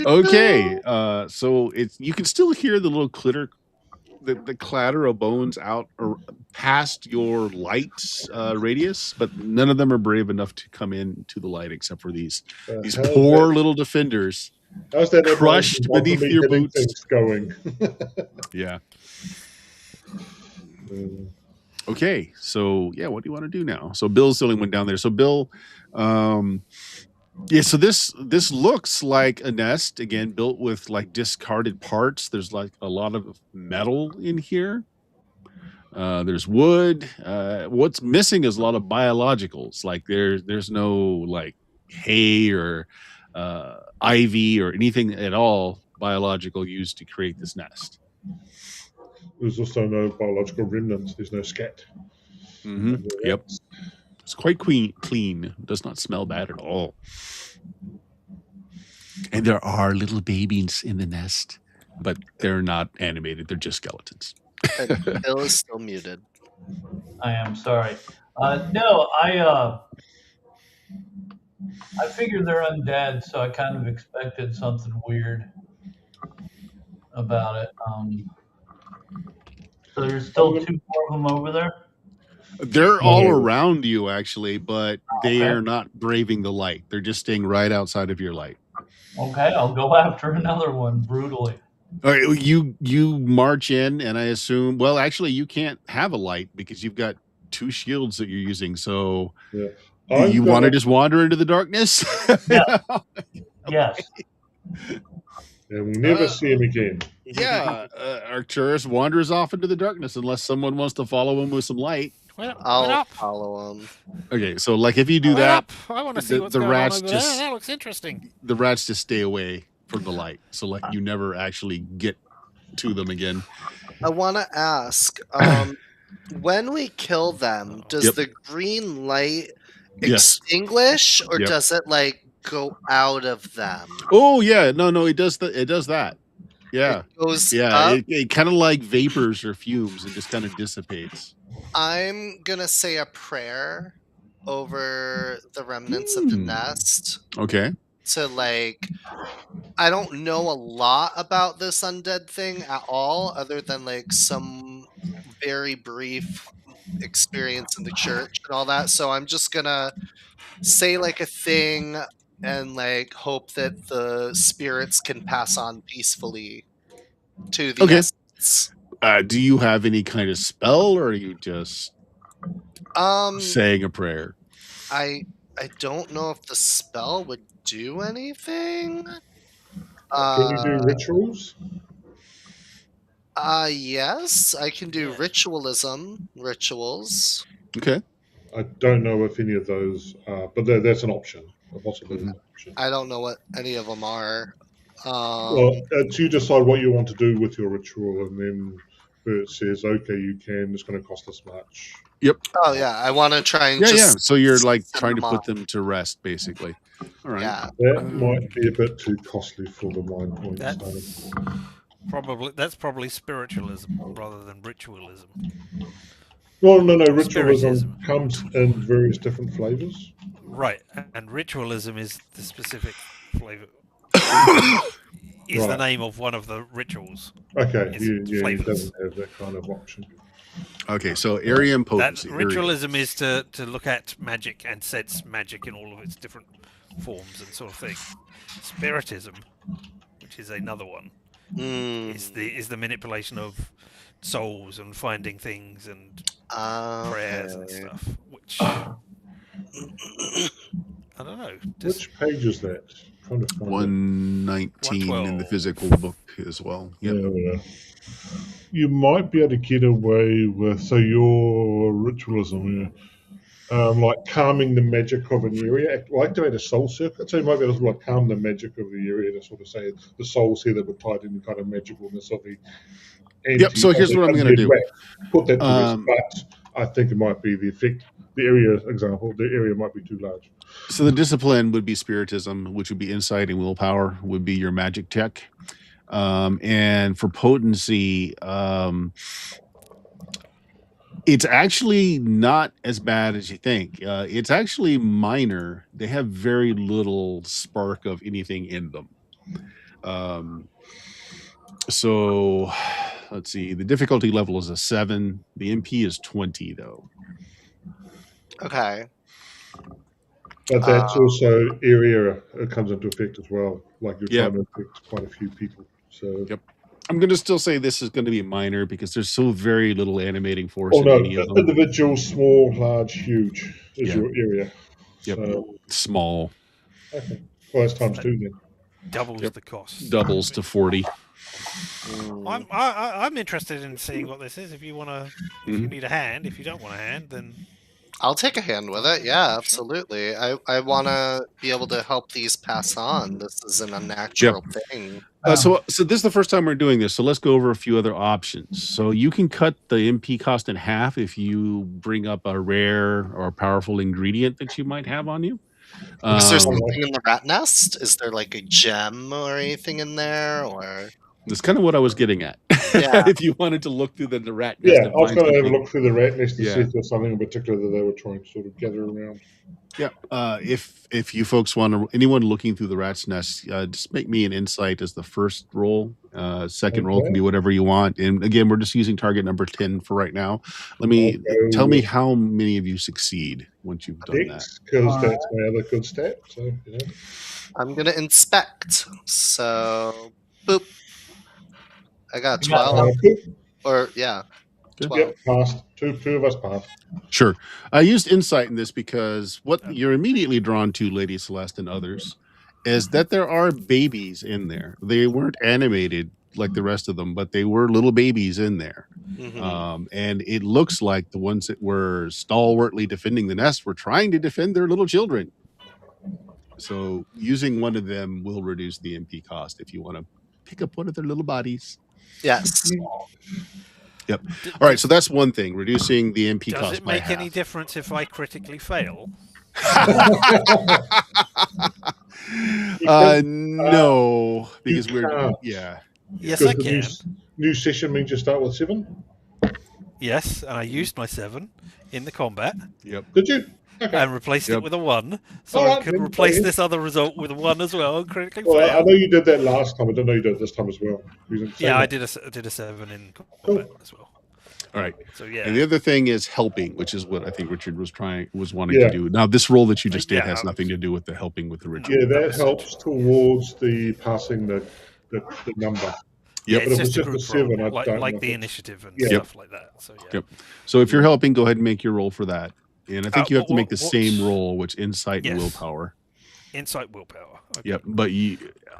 Okay. So it's you can still hear the little the clatter of bones out or past your light radius, but none of them are brave enough to come into the light except for these
How's
poor
that-
little defenders.
How's that
crushed
information
beneath
for me
your
getting
boots?
things going?
Yeah.
Mm.
Okay. So yeah, what do you want to do now? So Bill's the only one down there. So Bill, yeah. So this looks like a nest again, built with like discarded parts. There's like a lot of metal in here. There's wood. What's missing is a lot of biologicals. Like there's no like hay or ivy or anything at all biological used to create this nest.
There's also no biological remnants. There's no scat.
Mm-hmm. Yep. It's quite clean. Does not smell bad at all. And there are little babies in the nest, but they're not animated. They're just skeletons.
And Bill is still muted.
I am sorry. No, I figured they're undead, so I kind of expected something weird about it. So there's still 2 more of them over there.
They're all around you, actually, but they
Okay.
are not braving the light. They're just staying right outside of your light.
Okay, I'll go after another one brutally.
All right, you march in, and I assume. Well, actually, you can't have a light because you've got 2 shields that you're using. So, do you want to just wander into the darkness?
Yeah. Yes.
And we'll never see him again.
Yeah, Arcturus wanders off into the darkness unless someone wants to follow him with some light.
Went
I'll
up.
follow him.
Okay, so like if you do
Went
that,
up. I want to see what's
the
going on
rats
over
just
there. That looks interesting.
the rats just stay away from the light. So like you never actually get to them again.
I want to ask, when we kill them, does
Yep.
the green light
Yes.
extinguish, or
Yep.
does it like go out of them?
Oh yeah, no, it does that. Yeah.
It goes
Yeah,
up.
it kind of like vapors or fumes and just kind of dissipates.
I'm gonna say a prayer over the remnants of the nest
Okay.
to like. I don't know a lot about this undead thing at all, other than like some very brief experience in the church and all that. So I'm just gonna say like a thing and like hope that the spirits can pass on peacefully to the
Okay.
essence.
Do you have any kind of spell, or are you just saying a prayer?
I don't know if the spell would do anything.
Can you do rituals?
Yes, I can do rituals.
Okay.
I don't know if any of those are, but that's an option, a possibility.
Mhm.
Option.
I don't know what any of them are.
Well, it's you decide what you want to do with your ritual, and then Bert says, "Okay, you can. It's going to cost this much."
Oh yeah, I want to try and
Yeah,
just
yeah. So you're like
send
trying to
them
put
off.
them to rest, basically. All right.
Yeah.
That might be a bit too costly for the mind points.
That's probably spiritualism rather than ritualism.
Well, no. Ritualism
Spiritism.
comes in various different flavors.
Right, and ritualism is the specific flavor. Is the
Right.
name of one of the rituals.
Okay,
It's
he
flavors.
doesn't have that kind of option.
Okay, so area and
That
potency.
ritualism is to look at magic and sense magic in all of its different forms and sort of thing. Spiritism, which is another one, is the manipulation of souls and finding things and prayers and stuff. Which I don't know.
Which page is that? I'm trying to find
119 in the
112.
physical book as well.
it.
Yep.
Yeah. You might be able to get away with your ritualism, like calming the magic of an area, or activate a soul circuit. So you might be able to like calm the magic of the area to sort of say the souls here that were tied in kind of magicalness of the.
Yep. So here's what I'm going to do.
Put that to rest, but I think it might be the effect. The area example, the area might be too large.
So the discipline would be spiritism, which would be insight, and willpower would be your magic tech. And for potency, it's actually not as bad as you think. It's actually minor. They have very little spark of anything in them. So let's see. The difficulty level is a 7. The MP is 20, though.
Okay.
But that's also area comes into effect as well. Like you're
Yep.
trying to affect quite a few people. So
Yep. I'm going to still say this is going to be minor because there's so very little animating force
Oh
in
no,
any of them.
individual, small, large, huge is
Yeah.
your area.
Yep.
So,
Small
okay. Well, that's times 2 then.
Doubles
Yep.
the cost.
doubles to 40.
I'm interested in seeing what this is. If you want to, if you
Mhm.
need a hand. If you don't want a hand, then
I'll take a hand with it. Yeah, absolutely. I want to be able to help these pass on. This isn't a natural thing.
So this is the first time we're doing this. So let's go over a few other options. So you can cut the MP cost in half if you bring up a rare or powerful ingredient that you might have on you.
Is there something in the rat nest? Is there like a gem or anything in there? Or
That's kind of what I was getting at.
Yeah.
If you wanted to look through the rat nest
Yeah, I
and
was
find
going to have a
something.
look through the rat nest to
Yeah.
see if there's something in particular that they were trying to sort of gather around.
Yeah. If you folks want to, anyone looking through the rat's nest, just make me an insight as the first roll. Second roll can be whatever you want. And again, we're just using target number 10 for right now. Tell me how many of you succeed once you've done that.
Because that's my other good stat. So,
I'm going to inspect. So, boop. I got
You got
12. Or, yeah. 12.
Yep, passed. Two of us passed.
Sure. I used insight in this because what you're immediately drawn to, Lady Celeste and others, is that there are babies in there. They weren't animated like the rest of them, but they were little babies in there.
Mhm.
And it looks like the ones that were stalwartly defending the nest were trying to defend their little children. So using one of them will reduce the MP cost if you want to pick up one of their little bodies.
Yes.
Yep. All right. So that's one thing, reducing the MP
does
cost
it
by
make
half.
any difference if I critically fail?
No, because we're
can't.
Yes, I
Because
can.
New session means you start with 7.
Yes, and I used my 7 in the combat.
Yep.
Did you? Okay.
And replaced it with a 1, so
All
I
right,
could
then,
replace
okay.
this other result with a 1 as well and critically
Well, I
fail.
know you did that last time. I don't know you did it this time as well.
Yeah, I did a 7 in combat as well.
All right.
So yeah.
And the other thing is helping, which is what I think Richard was wanting to do. Now, this roll that you just did
Yeah,
has
I
nothing
was-
to do with the helping with the ritual.
Yeah, that
was
helps towards the passing the number.
Yeah,
Yep.
it's
But if
just a
it's
group
just a 7,
roll,
I don't know
like
if
the
it's-
initiative and
Yeah.
stuff like that. So yeah.
Yep. So if you're helping, go ahead and make your roll for that. And I think you have to make the
what-
same roll, which insight and
Yes.
willpower.
Insight, willpower. Okay.
Yep. But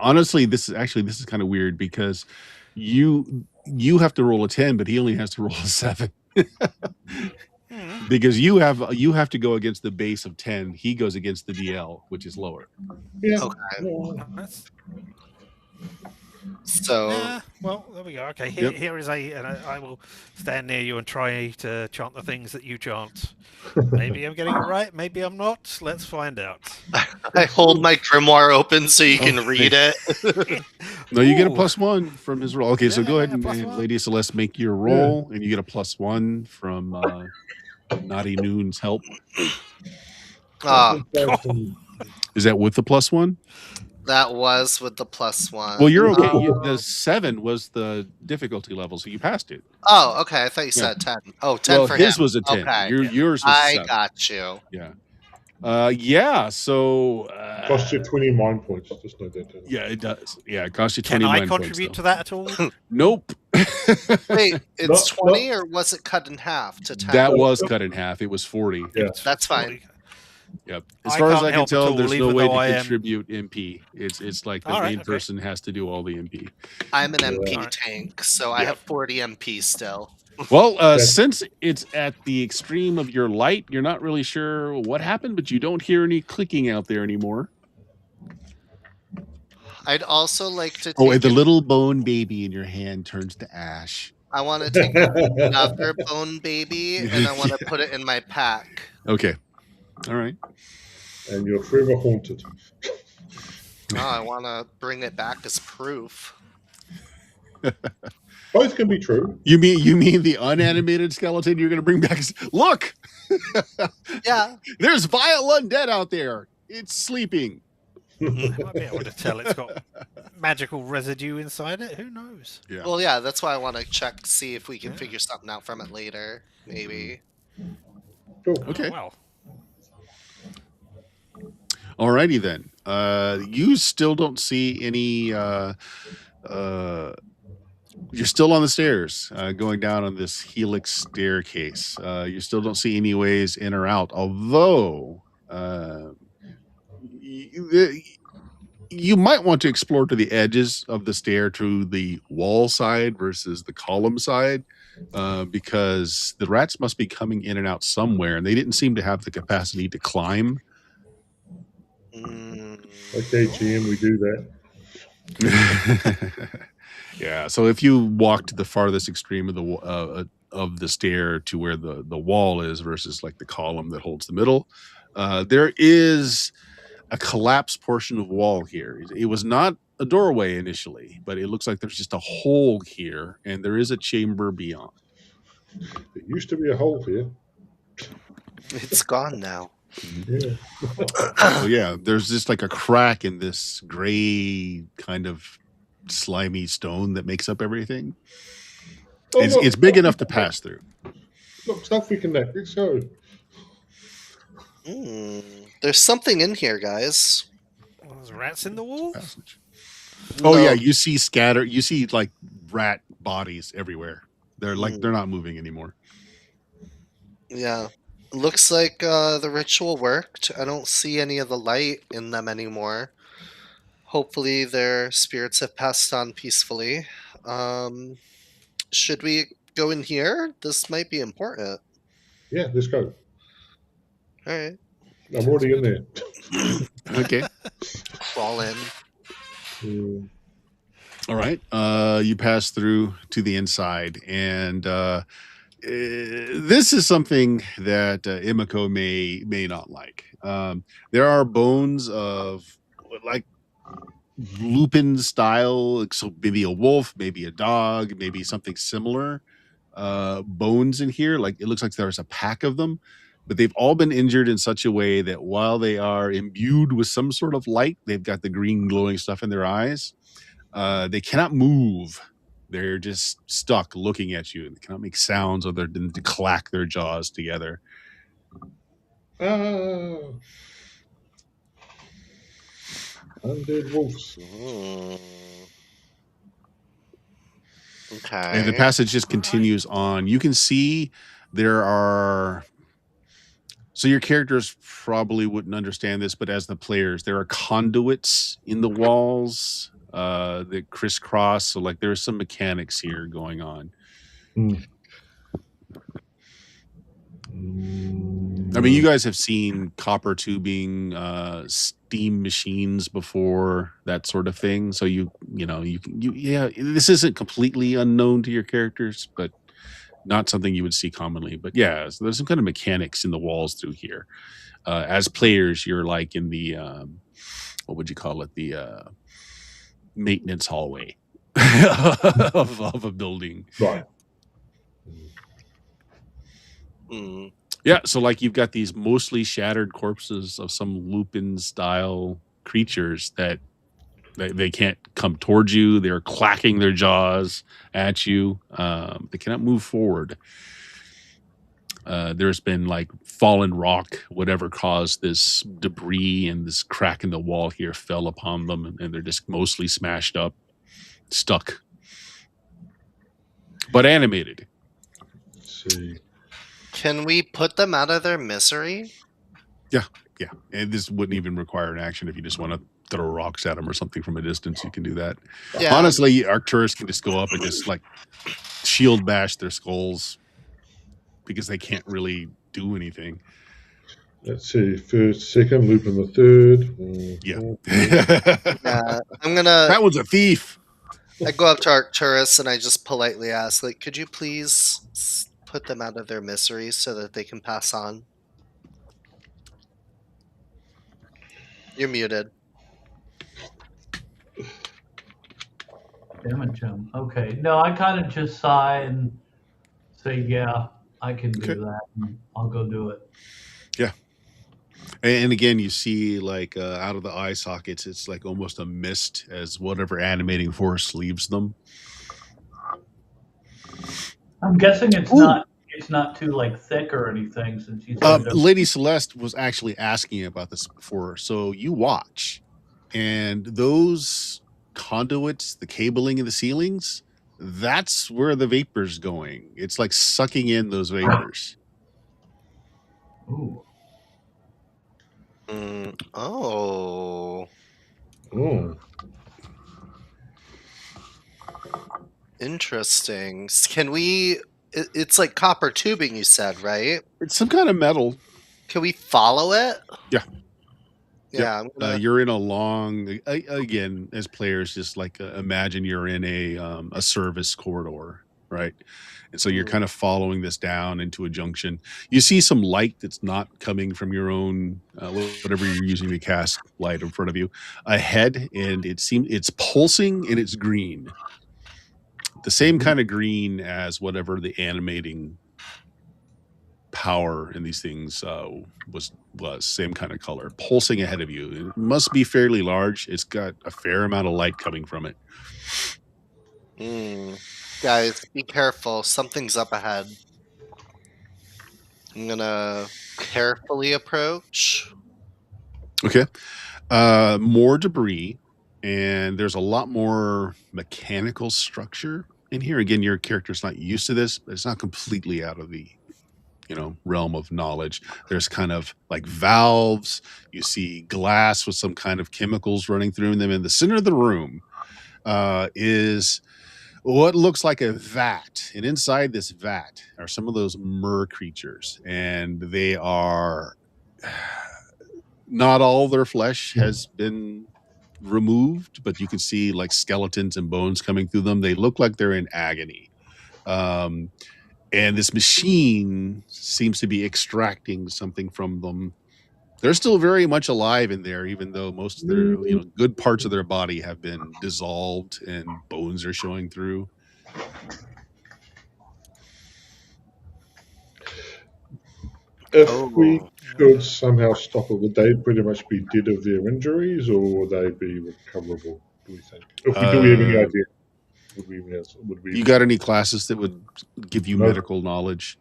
honestly, this is kind of weird because you have to roll a 10, but he only has to roll a 7.
Hmm.
Because you have to go against the base of 10. He goes against the DL, which is lower.
Yeah.
Okay.
Yeah.
That's,
So
well, there we go. Okay,
Yep.
here is and I will stand near you and try to chant the things that you chant. Maybe I'm getting it right. Maybe I'm not. Let's find out.
I hold my grimoire open so you can
Okay.
read it.
No, you get a
Ooh.
+1 from his roll. Okay, so go ahead and
+1.
Lady Celeste, make your roll, and you get a +1 from Naughty Noon's help.
Ah,
Is that with the +1?
that was with the +1.
Well, you're okay. The 7 was the difficulty level, so you passed it.
Oh, okay. I thought you
Yeah.
said 10. Oh, 10
Well,
for
his
him.
was a 10.
Okay.
Yours was a
I
7.
got you.
Yeah. Yeah. So
Cost you 20 mind points. Just note that down.
yeah, it does. Yeah, it costs you
Can
20
I
mind
contribute
points,
to that at all?
Nope.
Wait, it's
No,
20 or was it cut in half to 10?
That was cut in half. It was 40.
Yeah.
That's fine.
Yep. As
I
far as
can't
I can
help at
tell,
all,
there's no
even
way
though
to
I am-
contribute MP. It's like the
All right,
main
okay.
person has to do all the MP.
I'm an MP
Alright.
tank, so I
Yeah.
have 40 MP still.
Well,
That's-
since it's at the extreme of your light, you're not really sure what happened, but you don't hear any clicking out there anymore.
I'd also like to take
Oh, and the
an-
little bone baby in your hand turns to ash.
I want to take another bone baby and I want to put it in my pack.
Okay. All right.
And you're forever haunted.
Oh, I want to bring it back as proof.
Both can be true.
You mean the unanimated skeleton you're going to bring back? Look,
Yeah.
there's vile undead out there. It's sleeping.
I might be able to tell it's got magical residue inside it. Who knows?
Yeah.
Well, yeah, that's why I want to check, see if we can
Yeah.
figure something out from it later. Maybe.
Cool.
Okay.
Oh, well,
Alrighty then. You still don't see any. You're still on the stairs, going down on this helix staircase. You still don't see any ways in or out. Although, you might want to explore to the edges of the stair to the wall side versus the column side, because the rats must be coming in and out somewhere, and they didn't seem to have the capacity to climb.
Mm,
Okay, GM, we do that.
Yeah, so if you walk to the farthest extreme of the stair to where the wall is versus like the column that holds the middle, there is a collapsed portion of wall here. It was not a doorway initially, but it looks like there's just a hole here, and there is a chamber beyond.
There used to be a hole here.
it's gone now.
Yeah.
So yeah, there's just like a crack in this gray kind of slimy stone that makes up everything.
Oh, look,
It's big enough to pass through.
Look, stuff we can let. Let's go.
There's something in here, guys.
well, there's rats in the wall.
Passage. Oh
No.
yeah, you see like rat bodies everywhere. They're not moving anymore.
Yeah. Looks like the ritual worked. I don't see any of the light in them anymore. Hopefully their spirits have passed on peacefully. Should we go in here? This might be important.
Yeah, let's go.
All right.
I'm already in there.
Okay.
Crawl in.
All right. You pass through to the inside, and this is something that Imiko may not like. There are bones of like Lupin style, so maybe a wolf, maybe a dog, maybe something similar. Bones in here, like it looks like there's a pack of them, but they've all been injured in such a way that while they are imbued with some sort of light, they've got the green glowing stuff in their eyes. They cannot move. They're just stuck looking at you. They cannot make sounds other than to clack their jaws together.
Undead wolves.
Okay.
And the passage just continues on. You can see there are. So your characters probably wouldn't understand this, but as the players, there are conduits in the walls that crisscross. So like there's some mechanics here going on. I mean, you guys have seen copper tubing, steam machines before, that sort of thing. So this isn't completely unknown to your characters, but not something you would see commonly. But yeah, so there's some kind of mechanics in the walls through here. As players, you're like in the what would you call it? The maintenance hallway of a building.
Right.
Mm.
Yeah, so like you've got these mostly shattered corpses of some Lupin style creatures that they can't come towards you. They're clacking their jaws at you. They cannot move forward. There's been like fallen rock, whatever caused this debris and this crack in the wall here fell upon them, and they're just mostly smashed up, stuck, but animated.
Let's see.
Can we put them out of their misery?
Yeah, and this wouldn't even require an action if you just want to throw rocks at them or something from a distance. You can do that.
Yeah.
Honestly, Arcturus can just go up and just like shield bash their skulls because they can't really do anything.
Let's see. First, second, Lupin the third.
Yeah, I'm gonna.
That one's a thief.
I go up to Arcturus and I just politely ask, like, could you please put them out of their misery so that they can pass on? You're muted.
Damn it, Jim. Okay. No, I kind of just sigh and say, yeah, I can do that. And I'll go do it.
Yeah. And again, you see like out of the eye sockets, it's like almost a mist as whatever animating force leaves them.
I'm guessing it's not too like thick or anything, since you said
Lady Celeste was actually asking about this before. So you watch, and those conduits, the cabling in the ceilings, that's where the vapor's going. It's like sucking in those vapors.
Ooh.
Oh. Interesting. Can we... It's like copper tubing, you said, right?
It's some kind of metal.
Can we follow it?
Yeah.
Yeah.
You're in a long... Again, as players, just like imagine you're in a service corridor, right? And so you're kind of following this down into a junction. You see some light that's not coming from your own, whatever you're using to cast light in front of you, ahead, and it's pulsing and it's green. The same kind of green as whatever the animating power in these things was same kind of color, pulsing ahead of you. It must be fairly large. It's got a fair amount of light coming from it.
Guys, be careful. Something's up ahead. I'm gonna carefully approach.
Okay. More debris, and there's a lot more mechanical structure in here. Again, your character's not used to this, but it's not completely out of the realm of knowledge. There's kind of like valves. You see glass with some kind of chemicals running through them. In the center of the room is what looks like a vat, and inside this vat are some of those mer creatures, and they are not all their flesh has been removed, but you can see like skeletons and bones coming through them. They look like they're in agony, and this machine seems to be extracting something from them. They're still very much alive in there, even though most of their good parts of their body have been dissolved and bones are showing through.
If we could somehow stop it, would they pretty much be dead of their injuries, or would they be recoverable, do we think? If we do have any idea, would we
you got any classes that would give you medical knowledge?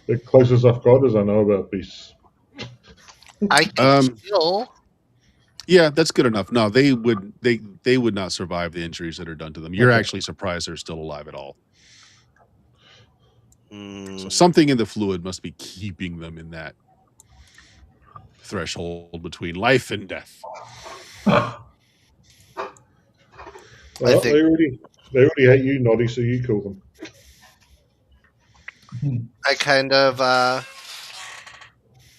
The closest I've got is I know about beasts.
I can heal.
Yeah, that's good enough. No, they would not survive the injuries that are done to them. You're actually surprised they're still alive at all. So something in the fluid must be keeping them in that threshold between life and death.
Well,
think-
they already hate you, Noddy, so you kill them.
I kind of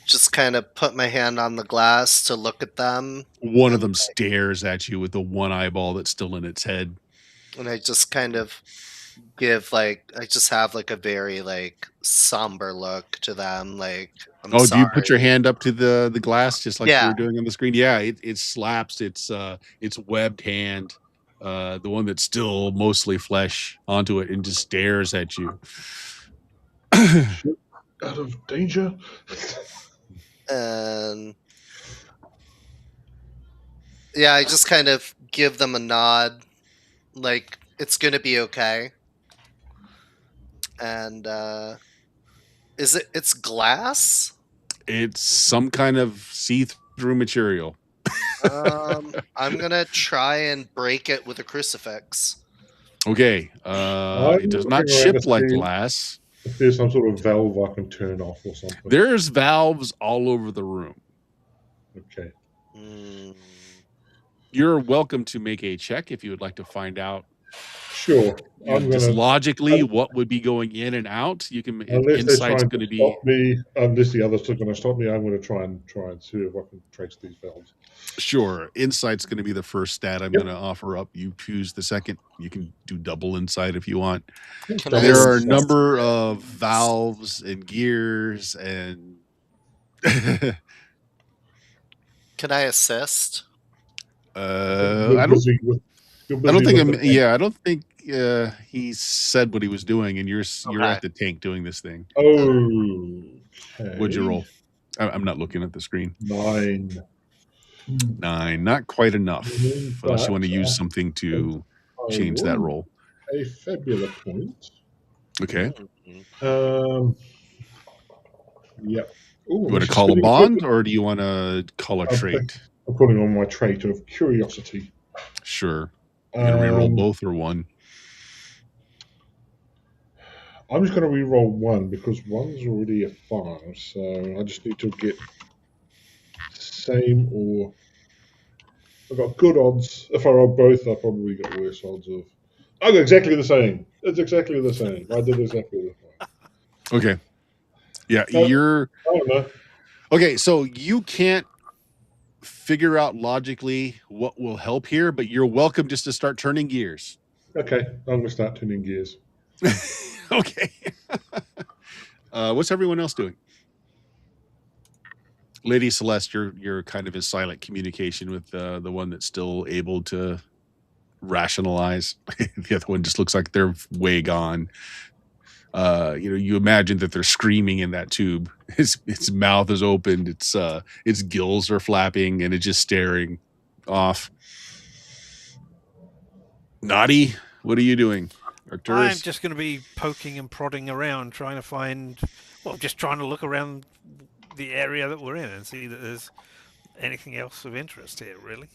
just kind of put my hand on the glass to look at them,
One of
and
them stares at you with the one eyeball that's still in its head.
and I just kind of give I just have like a very like somber look to them, like I'm
Oh,
sorry.
do you put your hand up to the glass just like you
Yeah.
were doing on the screen? Yeah, it slaps its webbed hand, the one that's still mostly flesh, onto it and just stares at you.
Shit, out of danger.
And yeah, I just kind of give them a nod, like it's gonna be okay. And it's glass?
It's some kind of see-through material.
I'm gonna try and break it with a crucifix.
Okay,
I'm
it does
looking
not
around
ship
to
like
see
glass.
if there's some sort of valve I can turn off or something.
There's valves all over the room.
Okay.
You're welcome to make a check if you would like to find out.
Sure. I'm
Just
gonna
logically what would be going in and out. You can
unless they're
insight's
trying
going to
to
be
stop me, unless the others are going to stop me, I'm going to try and see if I can trace these valves.
sure. Insight's going to be the first stat I'm
Yep.
going to offer up. You choose the second. You can do double insight if you want.
Can I
There are a
assist?
number of valves and gears and
Can I assist?
I don't think I don't think he said what he was doing, and you're
Okay.
at the tank doing this thing.
Okay.
What'd you roll? I'm not looking at the screen.
9.
9, not quite enough. Unless you want to
But,
use something to
I
change that
want
roll.
a Fabula point.
Okay.
Yep.
You want to call a bond, or do you want to call a trait?
I'm putting on my trait of curiosity.
Sure. You're gonna reroll both or one?
I'm just going to reroll 1 because 1's already a 5, so I just need to get same or I've got good odds. If I roll both, I probably get worse odds of. I got exactly the same. It's exactly the same. I did exactly the same.
Okay. Yeah,
No,
you're
I don't know.
okay. So you can't figure out logically what will help here, but you're welcome just to start turning gears.
Okay, I'm going to start tuning gears.
Okay. What's everyone else doing? Lady Celeste, you're kind of in silent communication with the one that's still able to rationalize. The other one just looks like they're way gone. You imagine that they're screaming in that tube. Its mouth is opened, its gills are flapping, and it's just staring off. Naughty, what are you doing? Arcturus?
I'm just going to be poking and prodding around, trying to find, just trying to look around the area that we're in and see that there's anything else of interest here, really.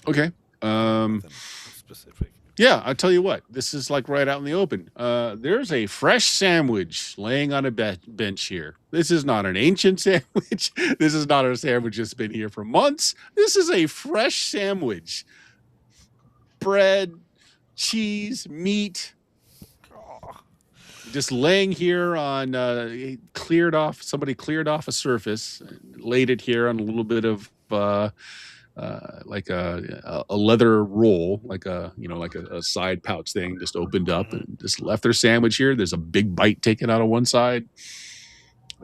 Okay.
Nothing specific.
Yeah, I'll tell you what. This is like right out in the open. There's a fresh sandwich laying on a bench here. This is not an ancient sandwich. This is not a sandwich that's been here for months. This is a fresh sandwich. Bread, cheese, meat. Just laying here on somebody cleared off a surface, laid it here on a little bit of like a leather roll, like a side pouch thing, just opened up and just left their sandwich here. There's a big bite taken out of one side.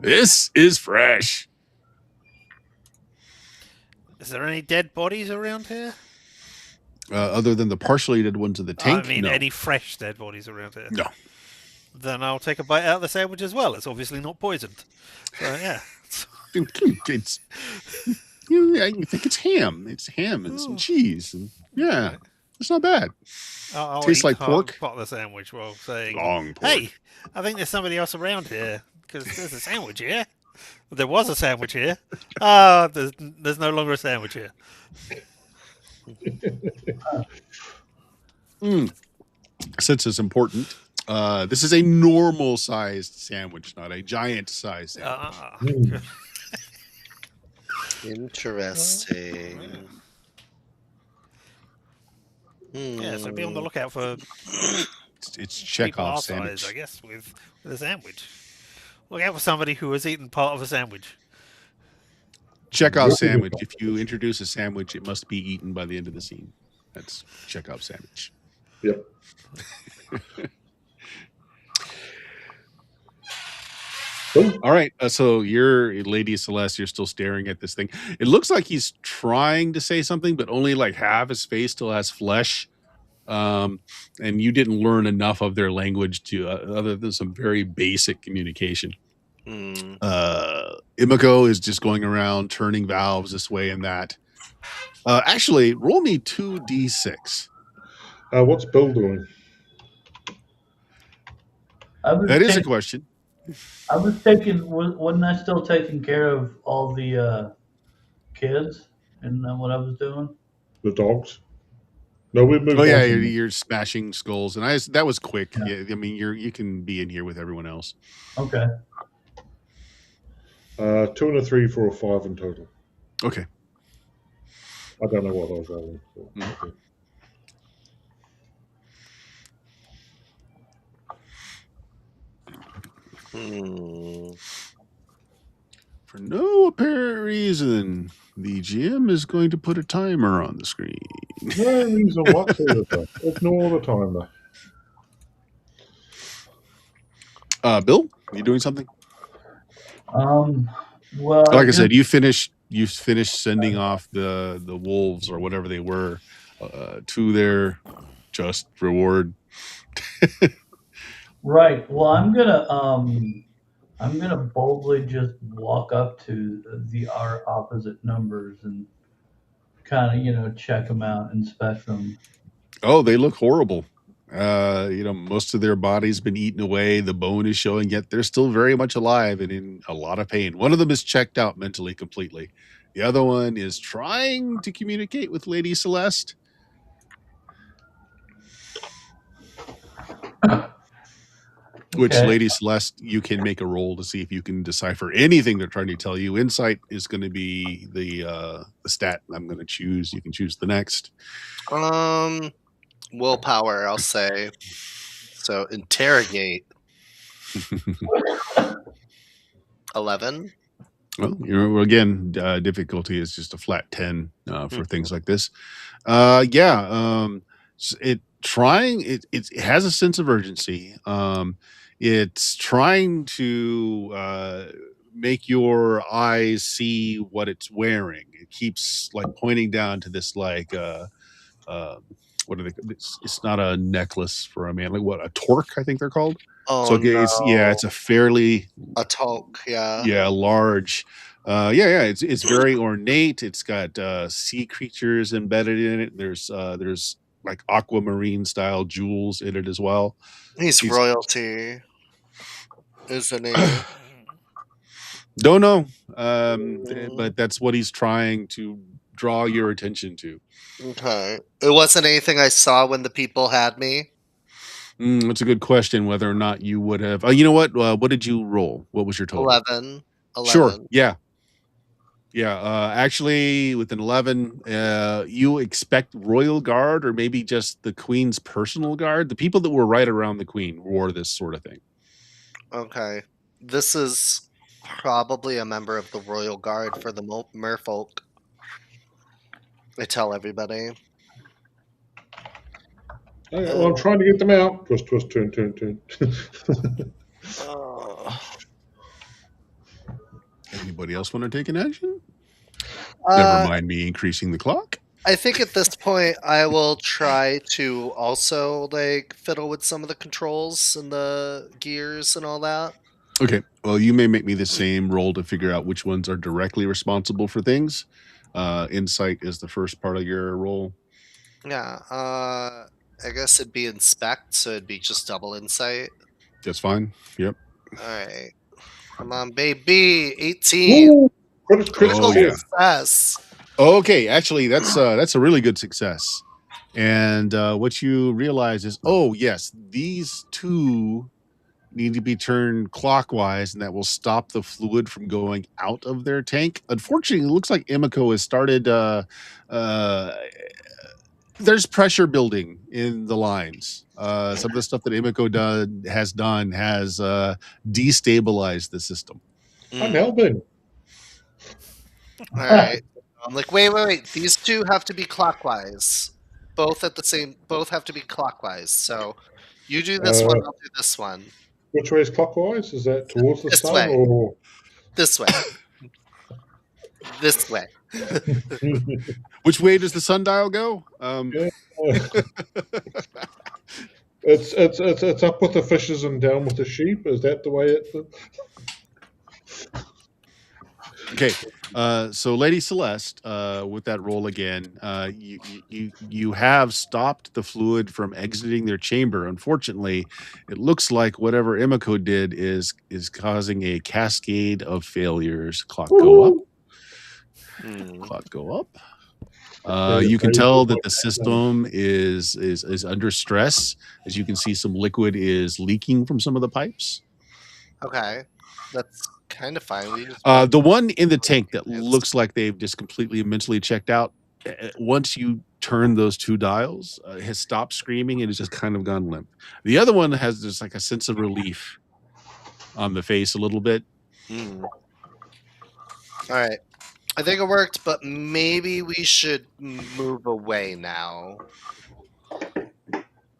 This is fresh.
Is there any dead bodies around here?
Other than the partially dead ones in the tank?
I mean,
no.
any fresh dead bodies around here?
No.
Then I'll take a bite out of the sandwich as well. It's obviously not poisoned. So, yeah.
It's you think it's ham. It's ham and some cheese. And yeah, it's not bad.
I'll
Tastes
eat
like
part
pork.
of the sandwich while saying,
Long pork.
"Hey, I think there's somebody else around here because there's a sandwich here. There was a sandwich here. There's no longer a sandwich here."
Since it's important, this is a normal sized sandwich, not a giant sized sandwich.
Interesting.
Yeah, so be on the lookout for
It's
people our
Chekhov's
size,
sandwich.
I guess, with a sandwich. Look out for somebody who has eaten part of a sandwich.
Chekhov's
Very good
sandwich. If you
sandwich.
introduce a sandwich, it must be eaten by the end of the scene. That's Chekhov's sandwich.
Yep. Cool.
All right. So you're Lady Celeste. You're still staring at this thing. It looks like he's trying to say something, but only like half his face still has flesh. And you didn't learn enough of their language to other than some very basic communication. Imiko is just going around turning valves this way and that. Actually, roll me 2d6.
What's Bill doing?
That is a question.
I was wasn't I still taking care of all the kids and what I was doing?
The dogs? No, we moved
Oh yeah,
on.
you're smashing skulls, and that was quick.
Yeah.
Yeah, I mean you can be in here with everyone else.
Okay.
2 and a 3 for a 5 in total.
Okay.
I don't know what I was rolling for.
Mm.
Okay.
For no apparent reason, the GM is going to put a timer on the screen.
No reason whatsoever. Ignore the timer.
Bill, you doing something?
Well,
Like I said, you finished sending off the wolves or whatever they were to their just reward.
Right. Well, I'm gonna boldly just walk up to our opposite numbers and kind of check them out, inspect them.
Oh, they look horrible. Most of their body's been eaten away. The bone is showing, yet they're still very much alive and in a lot of pain. One of them is checked out mentally completely. The other one is trying to communicate with Lady Celeste. Which
Okay.
Lady Celeste, you can make a roll to see if you can decipher anything they're trying to tell you. Insight is going to be the stat I'm going to choose. You can choose the next.
Willpower, I'll say. So interrogate. 11.
Well, again, difficulty is just a flat 10 for things like this. It has a sense of urgency. It's trying to make your eyes see what it's wearing. It keeps like pointing down to this like what are they? It's not a necklace for a man. Like what? A torque, I think they're called.
Oh,
So it's a fairly
a talk, yeah.
large. It's very ornate. It's got sea creatures embedded in it. There's like aquamarine style jewels in it as well.
He's royalty, isn't he?
Don't know, but that's what he's trying to draw your attention to.
Okay. It wasn't anything I saw when the people had me.
That's a good question. Whether or not you would have. You know what? What did you roll? What was your total?
11.
Sure. Yeah. Actually, with an 11, you expect royal guard or maybe just the queen's personal guard. The people that were right around the queen wore this sort of thing.
Okay. This is probably a member of the royal guard for the merfolk. I tell everybody.
Well, I'm trying to get them out. Twist, turn.
Anybody else want to take an action? Never mind me increasing the clock.
I think at this point I will try to also like fiddle with some of the controls and the gears and all that.
Okay. Well, you may make me the same roll to figure out which ones are directly responsible for things. Insight is the first part of your roll.
Yeah. I guess it'd be inspect, so it'd be just double insight.
That's fine. Yep.
All right. Come on, baby. 18.
Ooh, critical
success.
Okay, actually, that's a really good success. And what you realize is, oh yes, these two need to be turned clockwise, and that will stop the fluid from going out of their tank. Unfortunately, it looks like Imiko has started there's pressure building in the lines. Some of the stuff that Imiko has done has destabilized the system.
I'm helping.
All right. I'm like, wait. These two have to be clockwise. Both have to be clockwise. So you do this one, I'll do this one.
Which way is clockwise? Is that towards the
This
sun
way.
or
This way. This way.
Which way does the sundial go?
Yeah. It's up with the fishes and down with the sheep. Is that the way it?
Okay, so Lady Celeste, with that roll again, you have stopped the fluid from exiting their chamber. Unfortunately, it looks like whatever Imiko did is causing a cascade of failures. Clock go up. Clock go up. You can tell that the system is under stress. As you can see, some liquid is leaking from some of the pipes.
Okay, that's kind of fine.
The one in the tank that looks like they've just completely mentally checked out, once you turn those two dials, has stopped screaming and has just kind of gone limp. The other one has just like a sense of relief on the face a little bit.
All right. I think it worked, but maybe we should move away now.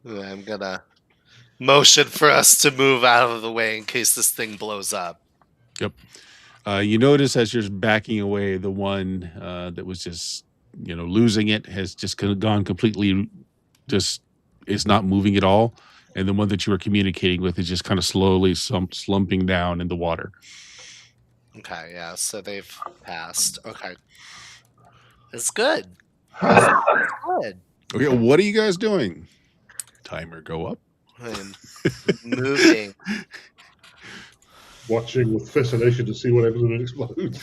I'm gonna motion for us to move out of the way in case this thing blows up.
Yep. You notice as you're backing away, the one that was just, losing it has just gone completely, just is not moving at all. And the one that you were communicating with is just kind of slowly slumping down in the water.
Okay, yeah, so they've passed. Okay. It's good. It's good.
Okay, what are you guys doing? Timer go up.
I'm moving.
Watching with fascination to see what happens when it explodes.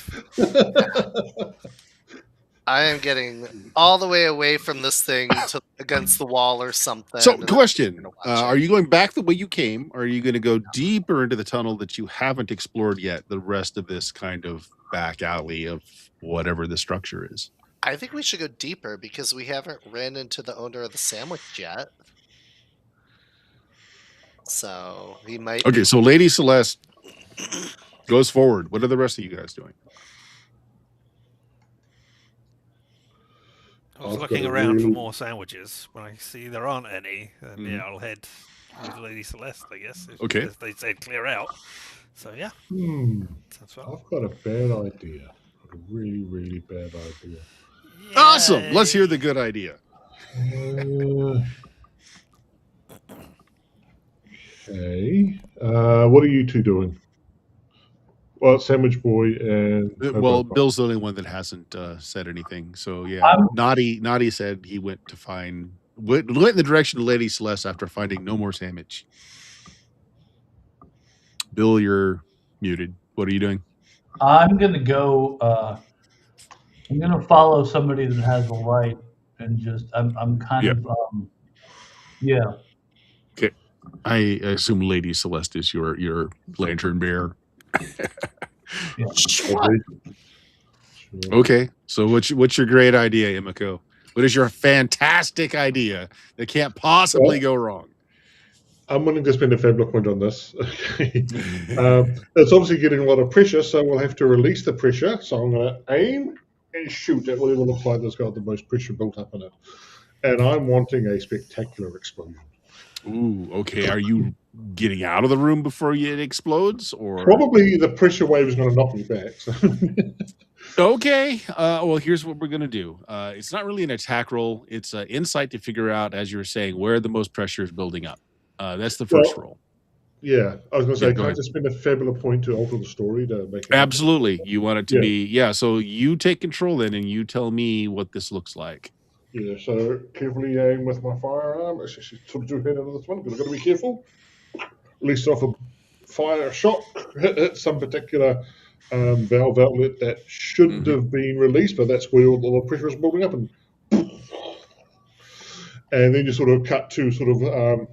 I am getting all the way away from this thing to against the wall or something.
So, question: are you going back the way you came, or are you going to go deeper into the tunnel that you haven't explored yet? The rest of this kind of back alley of whatever the structure is.
I think we should go deeper because we haven't ran into the owner of the sandwich yet. So he might.
Okay, so Lady Celeste goes forward. What are the rest of you guys doing?
I was looking around for more sandwiches. When I see there aren't any, then yeah, I'll head with Lady Celeste, I guess. If they said clear out. So yeah. Sounds fun.
I've got a bad idea. A really, really bad idea.
Yay.
Awesome. Let's hear the good idea.
Okay. What are you two doing? Well, Sandwich Boy and...
Bill's the only one that hasn't said anything. So, yeah. Naughty said he went in the direction of Lady Celeste after finding no more sandwich. Bill, you're muted. What are you doing?
I'm going to go... I'm going to follow somebody that has a light and just... I'm kind of... yeah.
Okay. I assume Lady Celeste is your lantern bearer.
Yeah.
Sure.
Okay, so what's your great idea, Imiko? What is your fantastic idea that can't possibly go wrong?
I'm willing to spend a Fabula point on this. It's obviously getting a lot of pressure, so we'll have to release the pressure. So I'm going to aim and shoot at whatever looks like that's got the most pressure built up in it. And I'm wanting a spectacular explosion.
Ooh, okay. Are you getting out of the room before it explodes, or
probably the pressure wave is going to knock me back? So.
Okay. Well, here's what we're going to do. It's not really an attack roll. It's an insight to figure out, as you were saying, where the most pressure is building up. That's the first roll.
Yeah, I was going to say, can I just spend a Fabula point to alter the story to make it...
Absolutely. You want it to be... Yeah, so you take control then, and you tell me what this looks like.
Yeah, so carefully aim with my firearm. Actually, sort of do head into this one because I've got to be careful. Release off a fire shot, hit some particular valve outlet that shouldn't have been released, but that's where all the pressure is building up, and then you sort of cut to sort of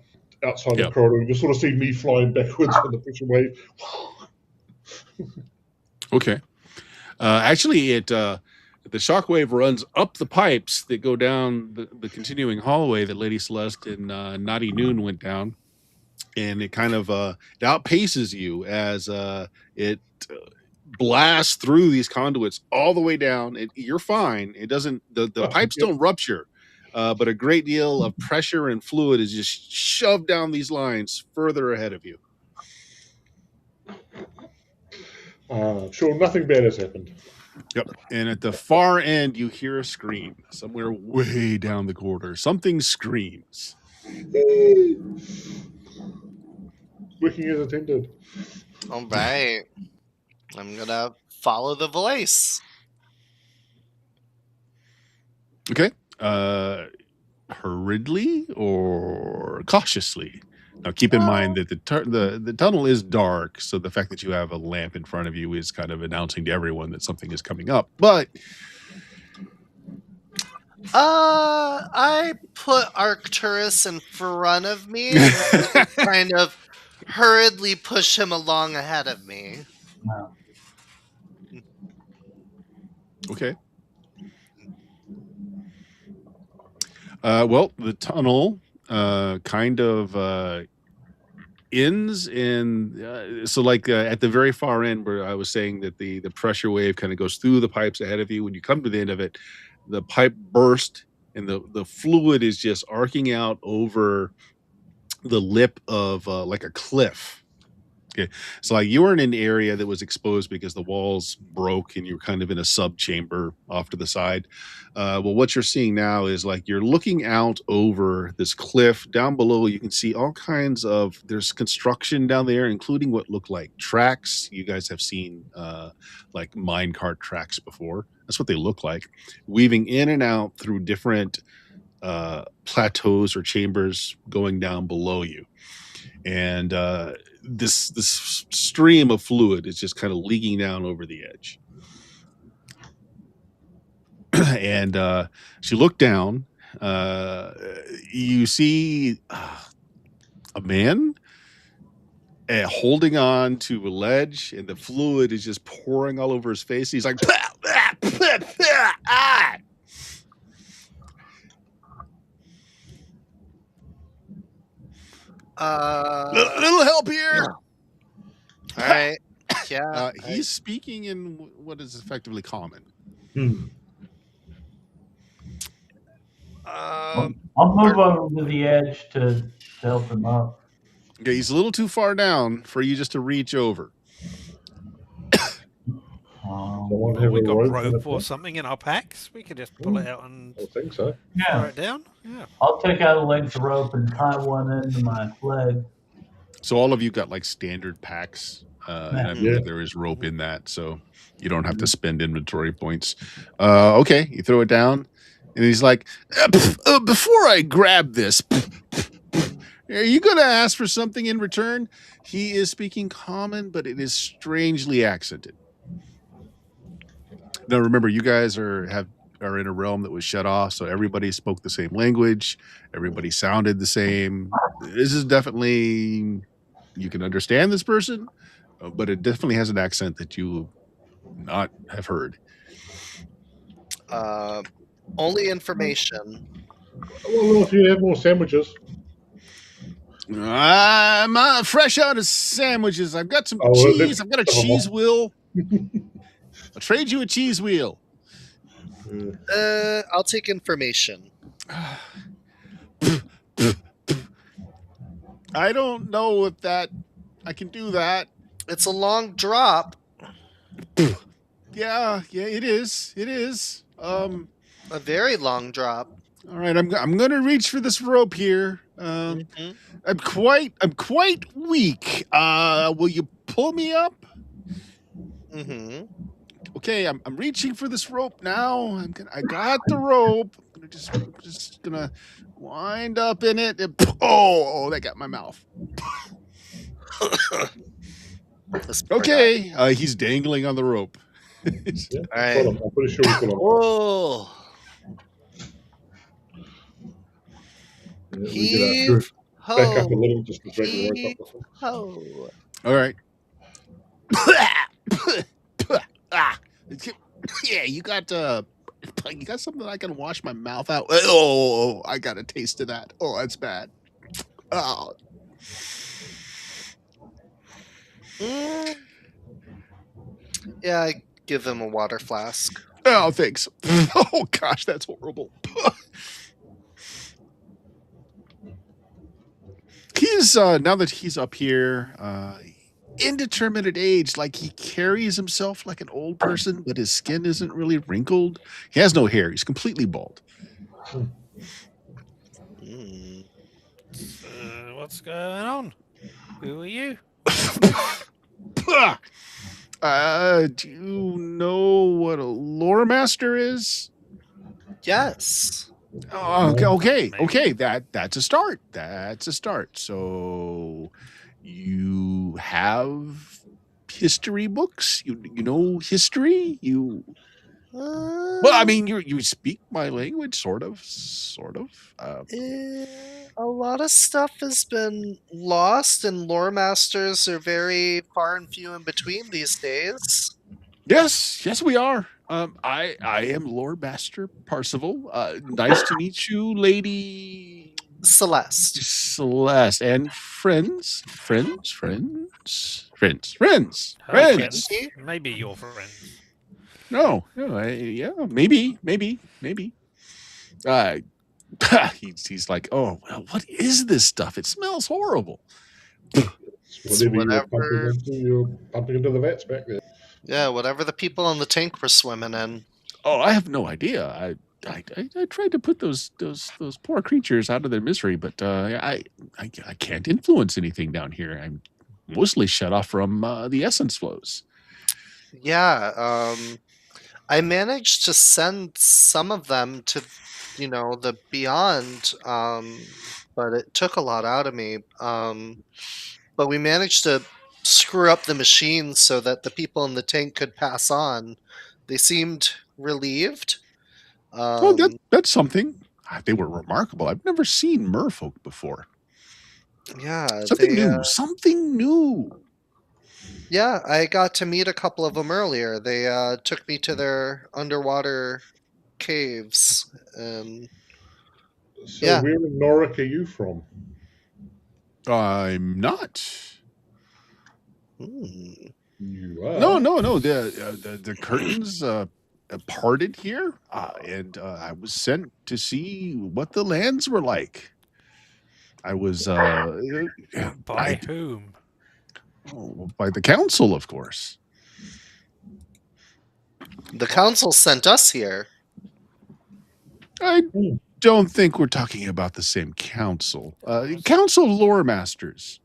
outside the corridor. You sort of see me flying backwards on the pressure wave.
Okay. Actually, it The shockwave runs up the pipes that go down the continuing hallway that Lady Celeste and Naughty Noon went down, and it kind of it outpaces you as it blasts through these conduits all the way down. You're fine. It doesn't. The pipes don't rupture, but a great deal of pressure and fluid is just shoved down these lines further ahead of you.
Sure, nothing bad has happened.
Yep. And at the far end, you hear a scream somewhere way down the corridor. Something screams.
Working as intended.
All right. I'm going to follow the voice.
Okay. Hurriedly or cautiously? Now, keep in mind that the tunnel is dark, so the fact that you have a lamp in front of you is kind of announcing to everyone that something is coming up. But
I put Arcturus in front of me and kind of hurriedly push him along ahead of me.
No.
okay. Well, the tunnel kind of ends in so like at the very far end where I was saying that the pressure wave kind of goes through the pipes ahead of you. When you come to the end of it, the pipe burst and the fluid is just arcing out over the lip of like a cliff. Okay, so like you were in an area that was exposed because the walls broke and you're kind of in a sub chamber off to the side. Well, what you're seeing now is like you're looking out over this cliff. Down below, you can see all kinds of, there's construction down there, including what look like tracks. You guys have seen like minecart tracks before. That's what they look like, weaving in and out through different plateaus or chambers going down below you. And this stream of fluid is just kind of leaking down over the edge. And as you look down, you see a man holding on to a ledge, and the fluid is just pouring all over his face. He's like, ah! Little help here.
All right. Yeah.
He's speaking in what is effectively common.
I'll move over to the edge to help him up.
Okay, he's a little too far down for you just to reach over.
We got rope or something in our packs. We could just pull it out and
I think so.
throw it down. Yeah.
I'll take out a length of rope and tie one into my leg.
So all of you got like standard packs, and I believe there is rope in that, so you don't have to spend inventory points. Okay, you throw it down, and he's like, before I grab this, are you going to ask for something in return? He is speaking common, but it is strangely accented. Now, remember, you guys are in a realm that was shut off, so everybody spoke the same language. Everybody sounded the same. This is definitely, you can understand this person, but it definitely has an accent that you not have heard.
Only information.
Well, if you have more sandwiches.
I'm fresh out of sandwiches. I've got some cheese. I've got a cheese wheel. I'll trade you a cheese wheel.
I'll take information.
I don't know if I can do that.
It's a long drop.
Yeah, it is. It is.
A very long drop.
All right, I'm going to reach for this rope here. I'm quite weak. Will you pull me up?
Mm-hmm.
Okay, I'm reaching for this rope now. I got the rope. I'm just gonna wind up in it. And, that got my mouth. Okay, he's dangling on the rope.
All right.
I'm pretty sure we pull him.
Oh. Heave ho.
Back up a little just to drag the rope up.
Ho.
All right. Yeah, you got something I can wash my mouth out. Oh, I got a taste of that. Oh, that's bad. Oh,
Mm, yeah, I give him a water flask.
oh, thanks. Oh gosh, that's horrible. He's now that he's up here, indeterminate age, like he carries himself like an old person, but his skin isn't really wrinkled. He has no hair. He's completely bald.
Mm.
What's going on? Who are you?
Do you know what a lore master is?
Yes.
Oh, okay.
Maybe.
That's a start. That's a start. So you have history books. You know history. Well, I mean, you speak my language, sort of.
A lot of stuff has been lost, and lore masters are very far and few in between these days.
Yes, we are. I am Lord Master Parsival. Nice to meet you, Lady
Celeste.
Celeste, and friends.
Her friends. Maybe your friends.
No, yeah, maybe. He's like, oh, well, what is this stuff? It smells horrible.
Whatever you're pumping into the vats back there.
Yeah, whatever the people on the tank were swimming in.
Oh, I have no idea. I tried to put those poor creatures out of their misery, but I can't influence anything down here. I'm mostly shut off from the essence flows.
Yeah, I managed to send some of them to, the beyond, but it took a lot out of me. But we managed to screw up the machine so that the people in the tank could pass on. They seemed relieved.
Oh, that's something. They were remarkable. I've never seen merfolk before.
Yeah,
Something new.
Yeah, I got to meet a couple of them earlier. They took me to their underwater caves.
So
Yeah.
where in Norwich are you from?
I'm not.
You are.
No. The curtains parted here, and I was sent to see what the lands were like. I was
By whom?
By the council, of course.
The council sent us here.
I don't think we're talking about the same council. Council of Lore Masters.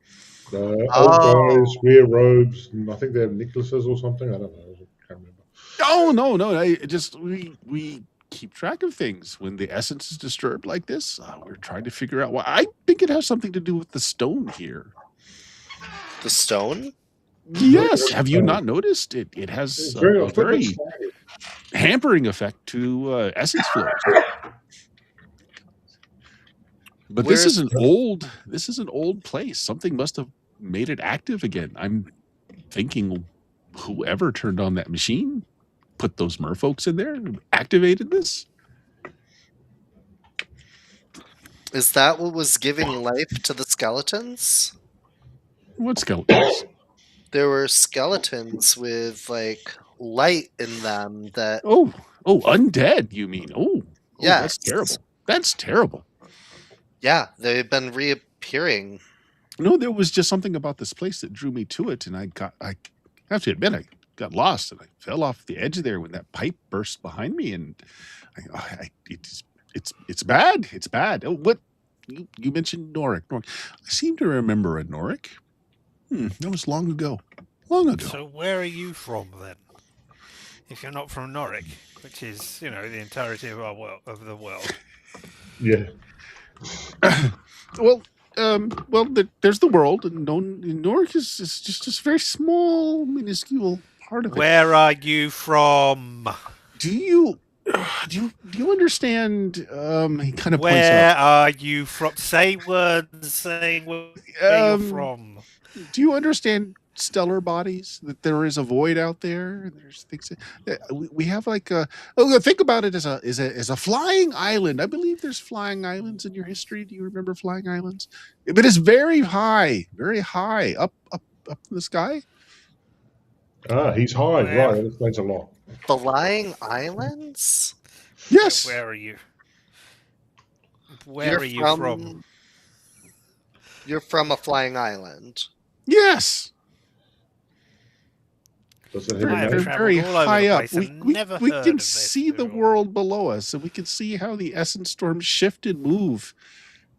Old guys wear robes, and I think they have necklaces or something. I don't know. I can't remember.
Oh no! We keep track of things when the essence is disturbed like this. We're trying to figure out why. I think it has something to do with the stone here.
The stone?
Yes. Have you not noticed it? It has a very hampering effect to essence flows. But this is an old place. Something must have made it active again. I'm thinking whoever turned on that machine put those merfolks in there and activated this.
Is that what was giving life to the skeletons?
What skeletons?
There were skeletons with light in them that.
Oh, undead, you mean? Oh,
yeah,
that's terrible. That's terrible.
Yeah, they've been reappearing.
No, there was just something about this place that drew me to it, and I have to admit, I got lost and I fell off the edge there when that pipe burst behind me, and it's bad. It's bad. Oh, what you mentioned Noric. I seem to remember a Noric. That was long ago.
So where are you from then? If you're not from Noric, which is the entirety of the world.
Yeah.
Well, there's the world, and Noric is just a very small, minuscule part of it.
Where are you from?
Do you understand? He kind of points
Where
out.
are you from? Say words saying where you're from.
Do you understand stellar bodies? That there is a void out there? There's things. We have like a. Think about it as a flying island. I believe there's flying islands in your history. Do you remember flying islands? But it's very high up in the sky.
He's high.
Where?
Right, that explains a lot.
Flying islands?
Yes.
So where are you? Where are you from?
You're from a flying island.
Yes.
Does it
I
have a
have
name?
traveled
Very
all over
high
the
up.
place and
We
never
can
heard of this
see the
before.
world below us, and we can see how the essence storms shift and move.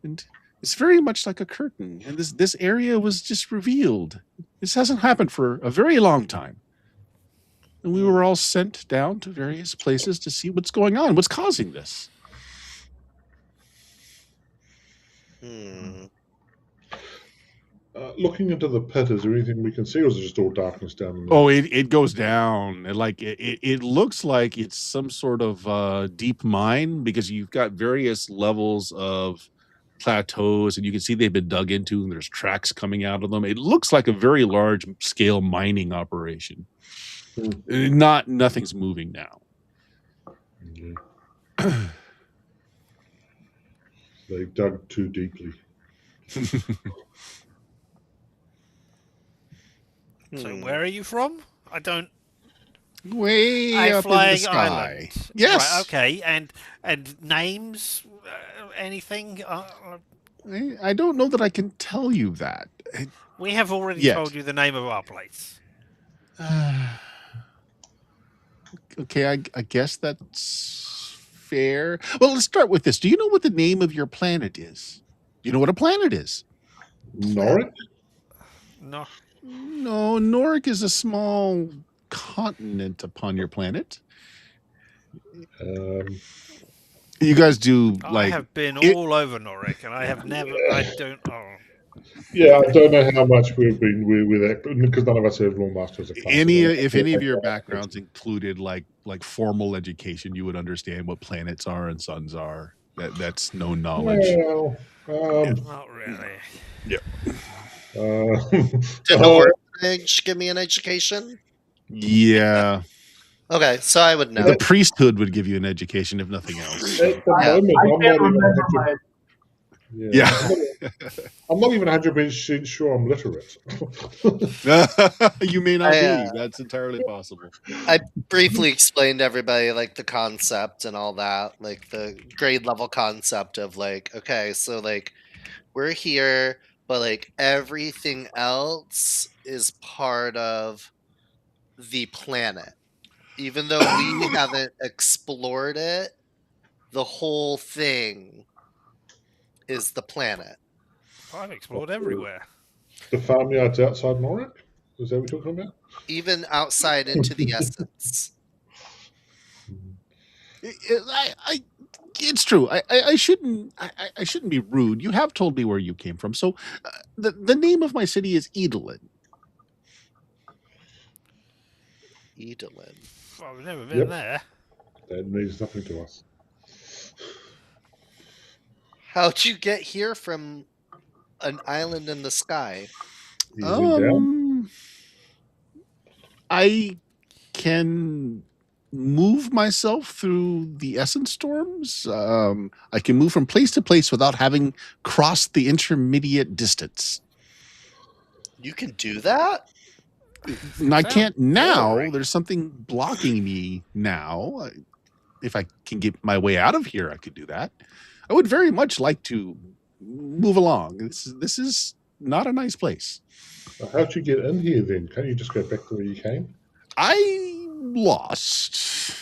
And it's very much like a curtain. And this area was just revealed. This hasn't happened for a very long time. And we were all sent down to various places to see what's going on, what's causing this.
Looking into the pit, is there anything we can see, or is it just all darkness down there?
Oh, it goes down. It looks like it's some sort of deep mine, because you've got various levels of plateaus, and you can see they've been dug into, and there's tracks coming out of them. It looks like a very large scale mining operation. Nothing's moving now.
They dug too deeply.
So where are you from? I don't.
Way up in the sky.
Island.
Yes.
Right, okay. And names? Anything?
I don't know that I can tell you that.
We have already
Yet.
told you the name of our place.
Okay, I guess that's fair. Well, let's start with this. Do you know what the name of your planet is? Do you know what a planet is?
Norwich?
No.
No, Norik is a small continent upon your planet. You guys do
I
like.
have been all over Norek, and I have never. I don't. Oh.
Yeah, I don't know how much we've been with that, because none of us have Law Masters.
If any of your backgrounds included like formal education, you would understand what planets are and suns are. That's no knowledge.
Well,
Not really.
Yeah.
Did the orphanage give me an education?
Yeah.
Okay, so I would know.
The priesthood would give you an education, if nothing else.
At the moment,
I can't remember my.
Yeah.
I'm not even 100% sure I'm literate.
You may not be. That's entirely possible.
I briefly explained to everybody like the concept and all that, like the grade level concept of like, okay, so like we're here, but like everything else is part of the planet. Even though we haven't explored it, the whole thing is the planet.
I've explored everywhere.
The farmyard's outside Norwich? Is that what you're talking about?
Even outside into the essence.
It's true. I shouldn't be rude. You have told me where you came from. So the name of my city is Edelin.
Edelin.
I've never been there.
That means nothing to us.
How'd you get here from an island in the sky?
I can move myself through the essence storms. I can move from place to place without having crossed the intermediate distance.
You can do that?
And I can't now.
boring.
There's something blocking me now. If I can get my way out of here, I could do that. I would very much like to move along. This is not a nice place.
How'd you get in here then? Can't you just go back to where you came?
I lost.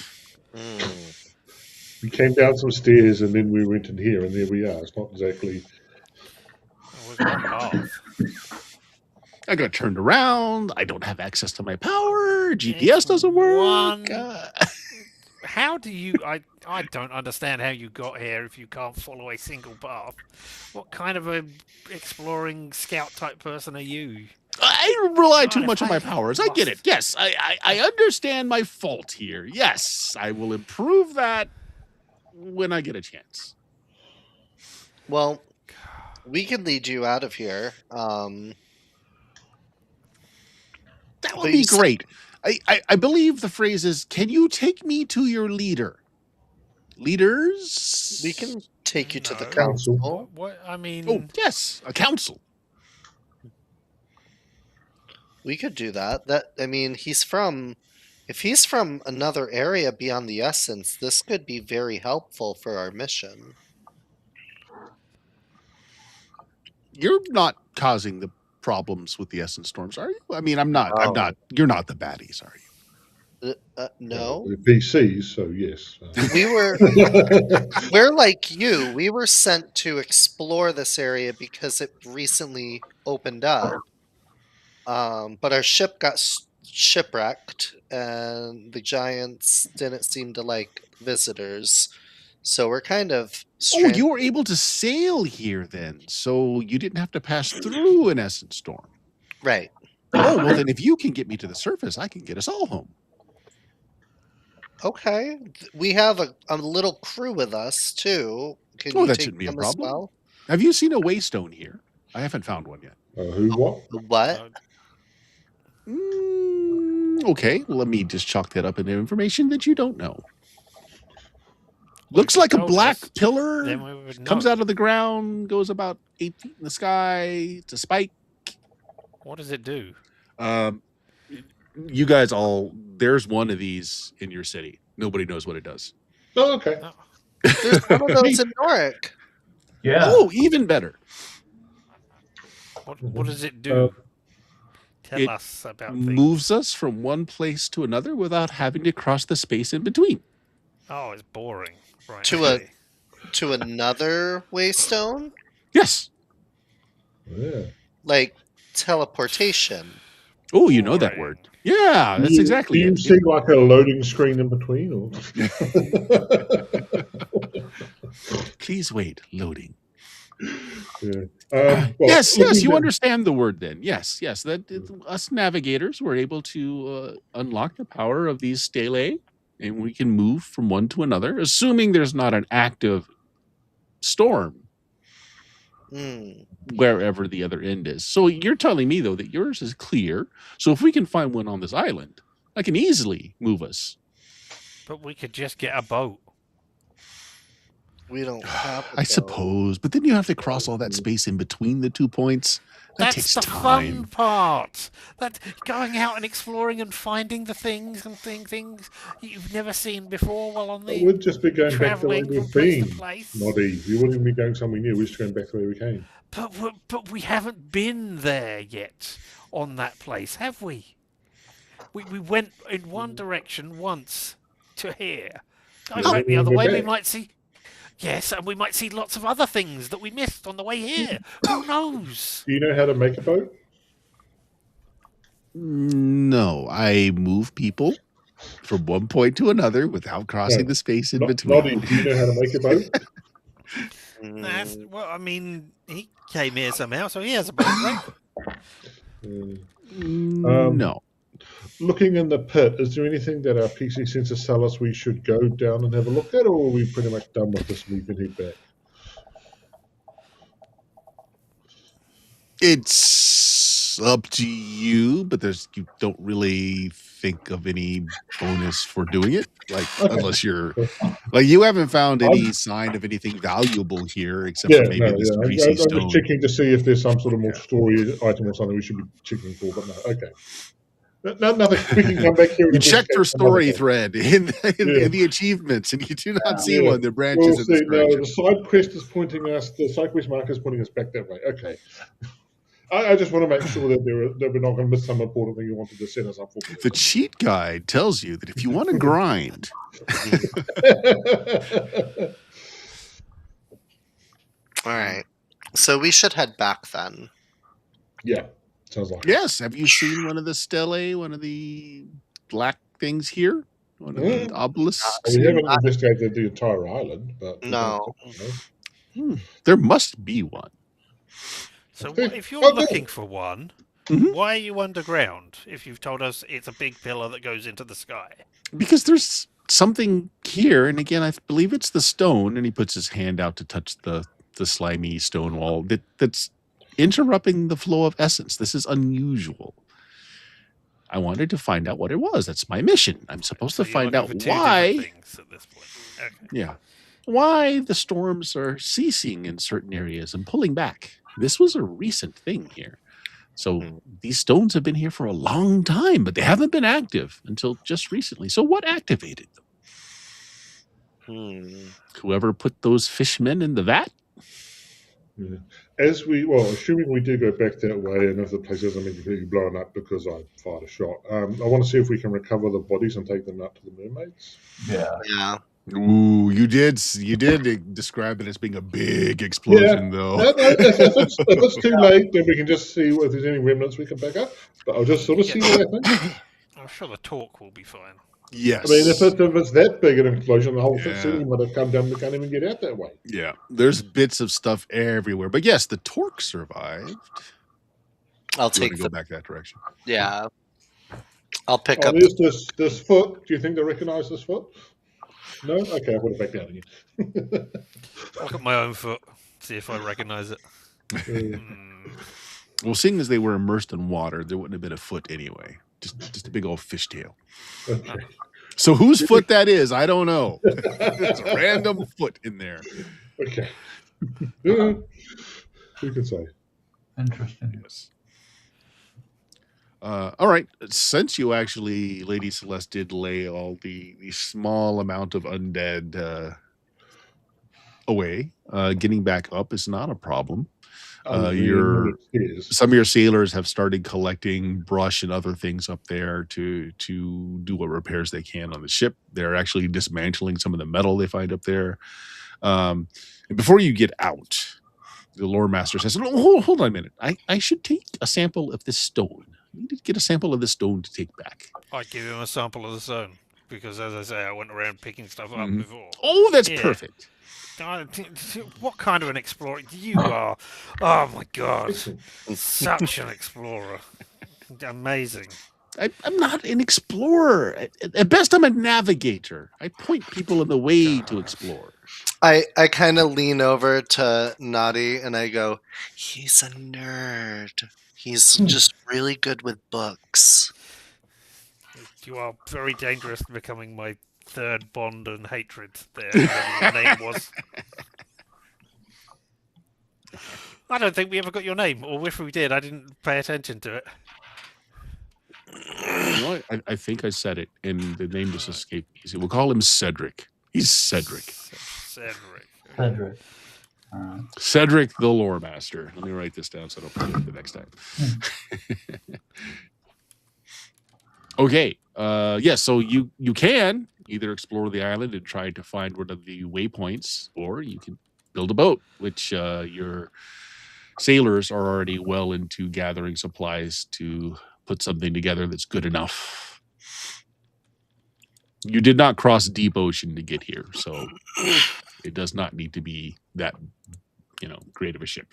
We came down some stairs and then we went in here, and there we are. It's not exactly.
It was one path.
I got turned around. I don't have access to my power. GPS doesn't work.
How do you... I don't understand how you got here if you can't follow a single path. What kind of a exploring scout type person are you?
I rely too much on my powers. I get it. Yes, I understand my fault here. Yes, I will improve that when I get a chance.
Well, we can lead you out of here.
That
But
would be
you said-
great. I believe the phrase is, "Can you take me to your leader?" Leaders?
We can take you to the
No.
council.
What I mean,
Oh, yes, a council.
We could do that. I mean, if he's from another area beyond the Essence, this could be very helpful for our mission.
You're not causing the problems with the Essence Storms, are you? I mean, I'm not.
No.
You're not the baddies, are you?
No.
The PCs, so yes.
We're like you. We were sent to explore this area because it recently opened up. But our ship got shipwrecked, and the giants didn't seem to like visitors. So we're kind of
Oh, you were able to sail here then, so you didn't have to pass through an Essence Storm.
right.
Oh, well, then if you can get me to the surface, I can get us all home.
Okay. We have a little crew with us too. Can
Oh,
you
that
take
shouldn't be a
them as
problem.
well?
Have you seen a waystone here? I haven't found one yet.
Who, what?
What?
Okay, well, let me just chalk that up into information that you don't know. Looks like a black pillar,
then we would
comes
know.
out of the ground, goes about 8 feet in the sky. It's a spike.
What does it do?
You guys there's one of these in your city. Nobody knows what it does.
Oh, okay.
There's one of those in Noric.
Yeah.
Oh, even better.
What does it do? Tell
it
us about things.
Moves us from one place to another without having to cross the space in between.
Oh, it's boring. Right.
To another waystone?
Yes.
Yeah.
Like teleportation.
Oh, you know that word. Yeah, that's exactly
Do you
it.
see like a loading screen in between? Or?
Please wait, loading.
Yeah.
Yes, you understand the word then. Yes. That us navigators were able to unlock the power of these stelae, and we can move from one to another, assuming there's not an active storm wherever the other end is. So you're telling me, though, that yours is clear. So if we can find one on this island, I can easily move us.
But we could just get a boat.
We don't have
I suppose, but then you have to cross all that space in between the 2 points. That
That's
takes
the
time.
fun part. That going out and exploring and finding the things and things you've never seen before while on the.
It would just be going back the way
travelling
we've
from place
been.
to place.
Noddy, we wouldn't even be going somewhere new. We're just going back the way we came.
But we haven't been there yet on that place, have we? We went in one direction once to here. Going back the other way, we might see. Yes, and we might see lots of other things that we missed on the way here. Who knows?
Do you know how to make a boat?
No, I move people from one point to another without crossing the space in between.
Noddy, do you know how to make a boat?
Well, I mean, he came here somehow, so he has a boat, right?
No.
Looking in the pit, is there anything that our PC sensors tell us we should go down and have a look at, or are we pretty much done with this and we can head back?
It's up to you, but you don't really think of any bonus for doing it, unless you're you haven't found any sign of anything valuable here except for maybe this greasy
I'm
stone.
just checking to see if there's some sort of more story item or something we should be checking for, but no, okay. Nothing. We can come back here.
You check for story thread in the achievements, and you do not see one that branches in this direction.
The side quest is pointing us. The side quest marker is pointing us back that way. Okay. I just want to make sure that we're not going to miss some important thing you wanted to set us up for.
The cheat guide tells you that if you want to grind,
All right. So we should head back then.
Yeah. Sounds like
yes. Have you seen one of the stelae, one of the black things here? One of the obelisks?
We haven't investigated the entire island, but
no.
There must be one.
So if you're looking for one, why are you underground if you've told us it's a big pillar that goes into the sky?
Because there's something here, and again, I believe it's the stone, and he puts his hand out to touch the slimy stone wall that's interrupting the flow of essence. This is unusual. I wanted to find out what it was. That's my mission. I'm supposed
So
to
you're
find
looking
out
for two different things at this point. Okay.
Yeah. Why the storms are ceasing in certain areas and pulling back. This was a recent thing here. So these stones have been here for a long time, but they haven't been active until just recently. So what activated them? Whoever put those fishmen in the vat?
Yeah. Assuming we do go back that way, and if the place isn't completely blown up because I fired a shot, I want to see if we can recover the bodies and take them out to the mermaids.
Yeah.
Ooh, you did describe it as being a big explosion, though.
If it's too late, then we can just see if there's any remnants we can back up. But I'll just sort of see what happens.
I'm sure the talk will be fine.
Yes.
I mean, if it's that big an explosion, the whole city might have come down. We can't even get out that way.
Yeah, there's bits of stuff everywhere. But yes, the torque survived.
I'll take
go back that direction.
Yeah. I'll pick up.
There's this foot. Do you think they recognize this foot? No? Okay, I'll put it back down again.
I'll look at my own foot, see if I recognize it.
Well, seeing as they were immersed in water, there wouldn't have been a foot anyway. Just a big old fishtail.
Okay.
So whose foot that is, I don't know. It's a random foot in there.
Okay. Who could say?
Interesting.
Yes. All right. Since you actually, Lady Celeste, did lay all the small amount of undead away, getting back up is not a problem. Some of your sailors have started collecting brush and other things up there to do what repairs they can on the ship. They're actually dismantling some of the metal they find up there. And before you get out, the lore master says, hold on a minute. I should take a sample of this stone. I need to get a sample of this stone to take back.
I'd give him a sample of the stone because, as I say, I went around picking stuff up before.
Oh, that's perfect.
What kind of an explorer you are? Oh my god, such an explorer! Amazing.
I'm not an explorer. At best, I'm a navigator. I point people in the way to explore.
I kind of lean over to Naughty and I go, he's a nerd. He's just really good with books.
You are very dangerous, becoming my third bond and hatred there. Whatever your name was. I don't think we ever got your name, or if we did, I didn't pay attention to it.
You know, I think I said it, and the name just escaped me. So we'll call him Cedric. He's Cedric.
Cedric.
Cedric, the lore master. Let me write this down so I don't forget the next time. Okay. Yeah, so you can either explore the island and try to find one of the waypoints, or you can build a boat, which your sailors are already well into gathering supplies to put something together that's good enough. You did not cross deep ocean to get here, so it does not need to be that, great of a ship.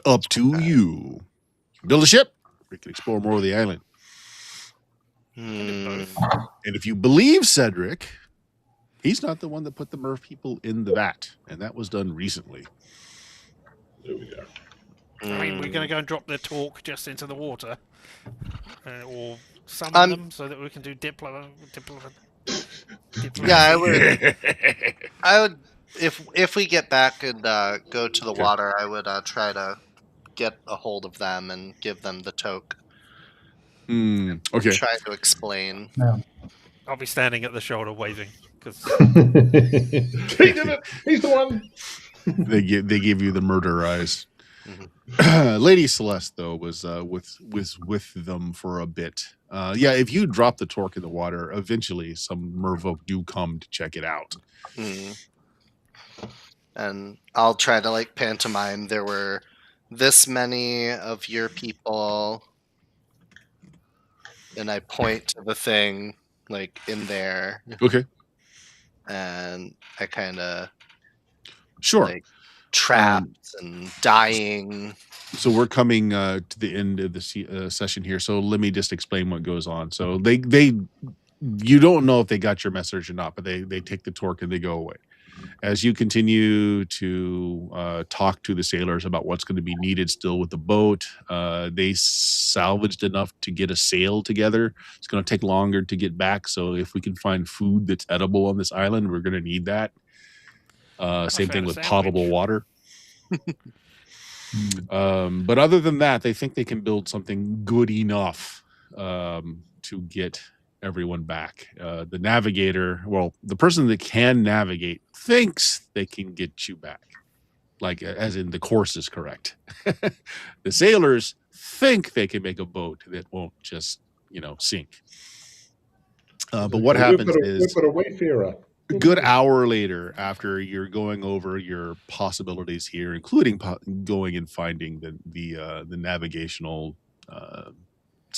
Up to you. Build a ship. We can explore more of the island. And if you believe Cedric, he's not the one that put the Merv people in the vat, and that was done recently.
There we go.
I mean, we're going to go and drop the talk just into the water, or summon them so that we can do diplomat.
Yeah, I would. If we get back and go to the water, I would try to get a hold of them and give them the toke.
Okay.
Try to explain.
Yeah.
I'll be standing at the shoulder waving because
He did it. He's the one.
They give you the murder eyes. Lady Celeste though was with them for a bit. If you drop the torque in the water, eventually some merfolk do come to check it out.
And I'll try to pantomime. There were this many of your people, and I point to the thing in there.
Okay.
And I kind of trapped and dying.
So we're coming to the end of the session here. So let me just explain what goes on. So they you don't know if they got your message or not, but they take the torque and they go away. as you continue to talk to the sailors about what's going to be needed still with the boat, they salvaged enough to get a sail together. It's going to take longer to get back. So if we can find food that's edible on this island, we're going to need that. Same thing with potable water. But other than that, they think they can build something good enough to get everyone back. The navigator, well, the person that can navigate thinks they can get you back, like as in the course is correct. The sailors think they can make a boat that won't just, sink. But what happens is
we've got a wayfarer.
a good hour later, after you're going over your possibilities here, including going and finding the navigational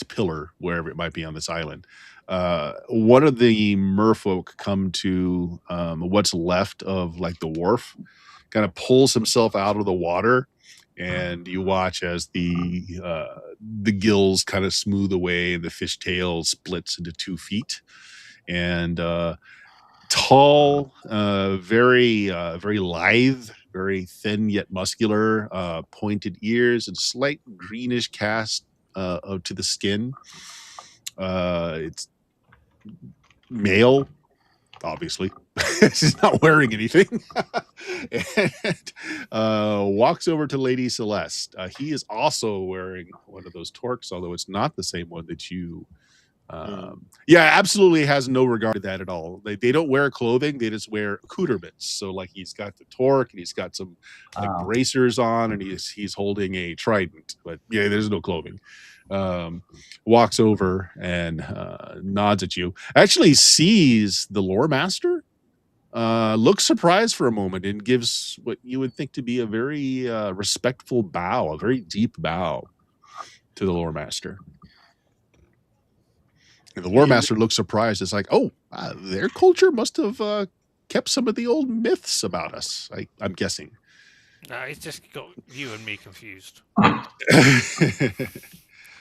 pillar wherever it might be on this island, one of the merfolk come to what's left of like the wharf, kind of pulls himself out of the water, and you watch as the gills kind of smooth away and the fish tail splits into 2 feet, and tall, very lithe, very thin yet muscular, pointed ears and slight greenish cast to the skin. It's male, obviously. She's not wearing anything. And walks over to Lady Celeste. He is also wearing one of those torques, although it's not the same one that you absolutely has no regard to that at all. They don't wear clothing, they just wear accoutrements. So like he's got the torque and he's got some like bracers on, and he's holding a trident, but there's no clothing. Walks over and nods at you, actually sees the lore master, looks surprised for a moment, and gives what you would think to be a very respectful bow, a very deep bow to the lore master. And the lore master looks surprised. It's like, their culture must have kept some of the old myths about us, I'm guessing.
No, it's just got you and me confused.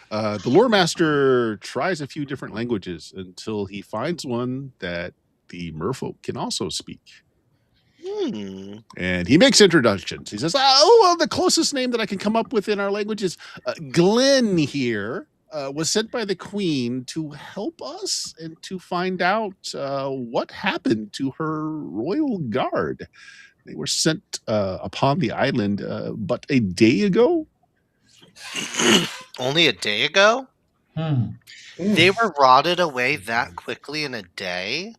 The lore master tries a few different languages until he finds one that the merfolk can also speak. And he makes introductions. He says, the closest name that I can come up with in our language is Glenn here. Was sent by the queen to help us and to find out what happened to her royal guard. They were sent upon the island but a day ago.
Only a day ago? They were rotted away that quickly in a day?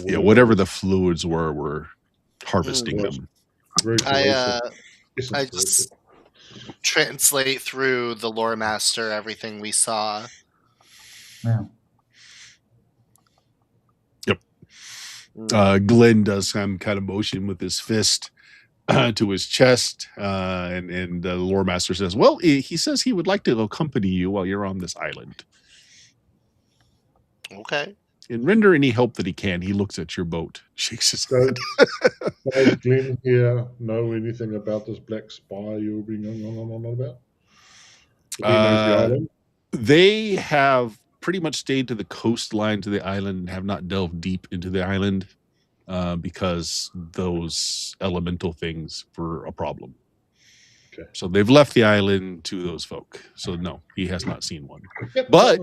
Yeah, whatever the fluids were harvesting them.
I just translate through the lore master everything we saw.
Yep. Glenn does some kind of motion with his fist to his chest, and the lore master says, well, he says he would like to accompany you while you're on this island.
Okay.
And render any help that he can. He looks at your boat, shakes his head.
Does Glenn here know anything about this black spy you're being on about? He knows the island?
They have pretty much stayed to the coastline to the island and have not delved deep into the island because those elemental things were a problem. Okay. So they've left the island to those folk. So no, he has not seen one. But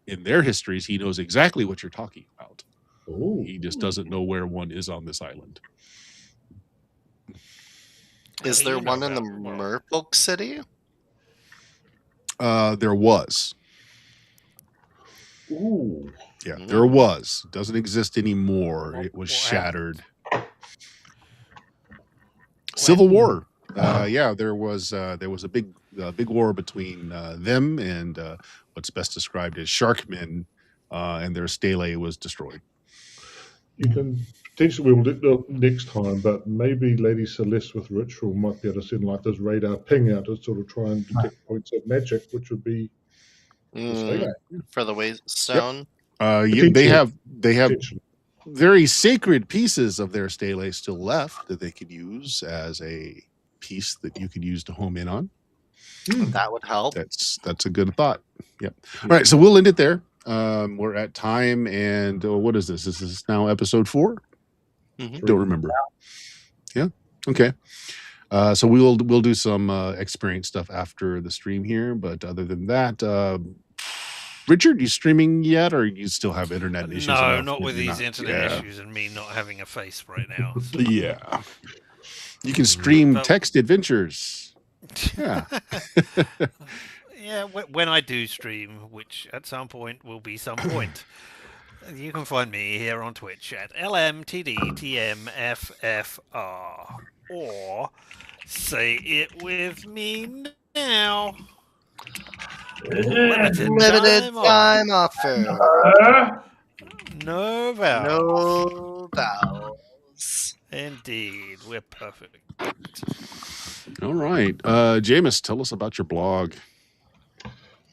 in their histories, he knows exactly what you're talking about. Ooh. He just doesn't know where one is on this island.
Is there one in the Merfolk City?
There was.
Ooh.
Yeah, there was. Doesn't exist anymore. It was shattered. Civil War. There was a big war between them and what's best described as Sharkmen, and their stele was destroyed.
You can potentially, we'll do it next time, but maybe Lady Celeste with Ritual might be able to send like this radar ping out to sort of try and detect points of magic, which would be
for the Waystone.
Yep. They have very sacred pieces of their stele still left that they could use as a piece that you could use to home in on.
That would help.
That's a good thought. Yep. All right, so we'll end it there. We're at time, and what is this? This is now episode 4.
Mhm.
Don't remember. Yeah. Okay. So we'll do some experience stuff after the stream here, but other than that, Richard, you streaming yet, or you still have internet issues?
No,
enough
not
that
with
you're
these
not-
internet
yeah.
issues and me not having a face right now. So.
Yeah. You can stream
But-
text adventures. Yeah.
Yeah, when I do stream, which at some point will be some point, you can find me here on Twitch at LMTDTMFFR. Or say it with me now.
Limited time offer.
No vowels.
No vowels.
Indeed, we're perfect.
All right. Jameis, tell us about your blog.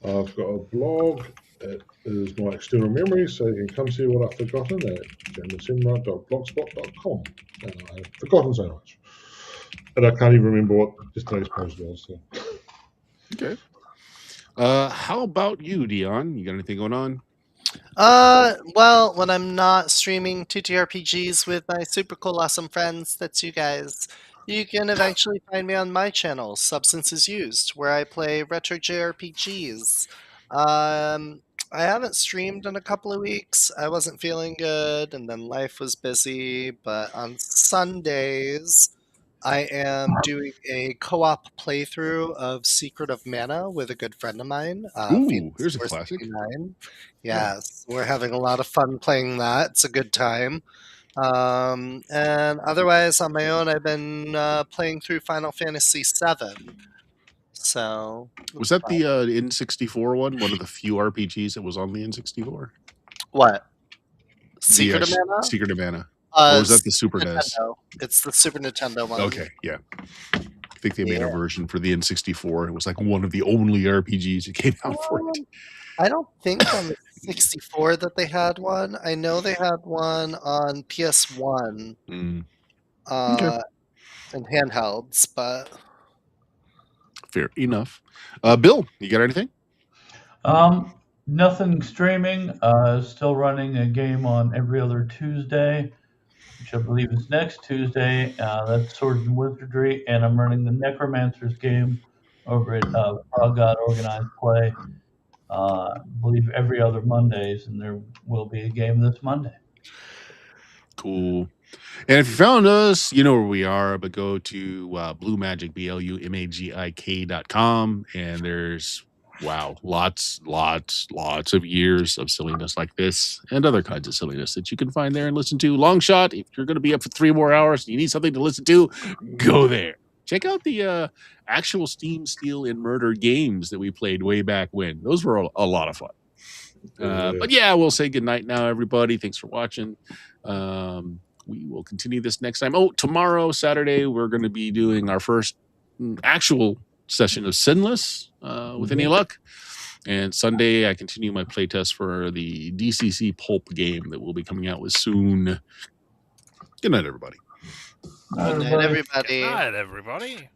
I've got a blog. It is my external memory, so you can come see what I've forgotten at jamesinwright.blogspot.com. And I've forgotten so much. And I can't even remember what yesterday's post was. So.
Okay. How about you, Dion? You got anything going on?
Well, when I'm not streaming TTRPGs with my super cool, awesome friends, that's you guys, you can eventually find me on my channel, Substances Used, where I play retro JRPGs. I haven't streamed in a couple of weeks. I wasn't feeling good, and then life was busy. But on Sundays, I am doing a co-op playthrough of Secret of Mana with a good friend of mine.
Ooh, here's a classic.
469. Yes, we're having a lot of fun playing that. It's a good time. And otherwise, on my own, I've been playing through Final Fantasy VII. So
Was that the N64 one of the few RPGs that was on the N64?
what? Secret of
The
Mana?
Secret of Mana. Or was that the Super NES?
Nintendo. It's the Super Nintendo one.
Okay, yeah. I think they made a
Yeah.
version for the N64. It was like one of the only RPGs that came out for it.
I don't think on the 64 that they had one. I know they had one on PS1
Mm,
and handhelds, but
fair enough. Bill, you got anything?
Nothing streaming. Still running a game on every other Tuesday, which I believe is next Tuesday. That's Swords and Wizardry, and I'm running the Necromancers game over at Frog God Organized Play. I believe every other Mondays, and there will be a game this Monday.
Cool. And if you found us, you know where we are, but go to BlueMagic, BLUMAGIK.com, and there's, wow, lots of years of silliness like this and other kinds of silliness that you can find there and listen to. Long shot, if you're going to be up for 3 more hours and you need something to listen to, go there. Check out the actual Steam, Steal, and Murder games that we played way back when. Those were a lot of fun. But yeah, we'll say goodnight now, everybody. Thanks for watching. We will continue this next time. Oh, tomorrow, Saturday, we're going to be doing our first actual session of Sinless with any luck. And Sunday, I continue my playtest for the DCC Pulp game that we'll be coming out with soon. Good night, everybody.
good night, everybody.
Good night, everybody.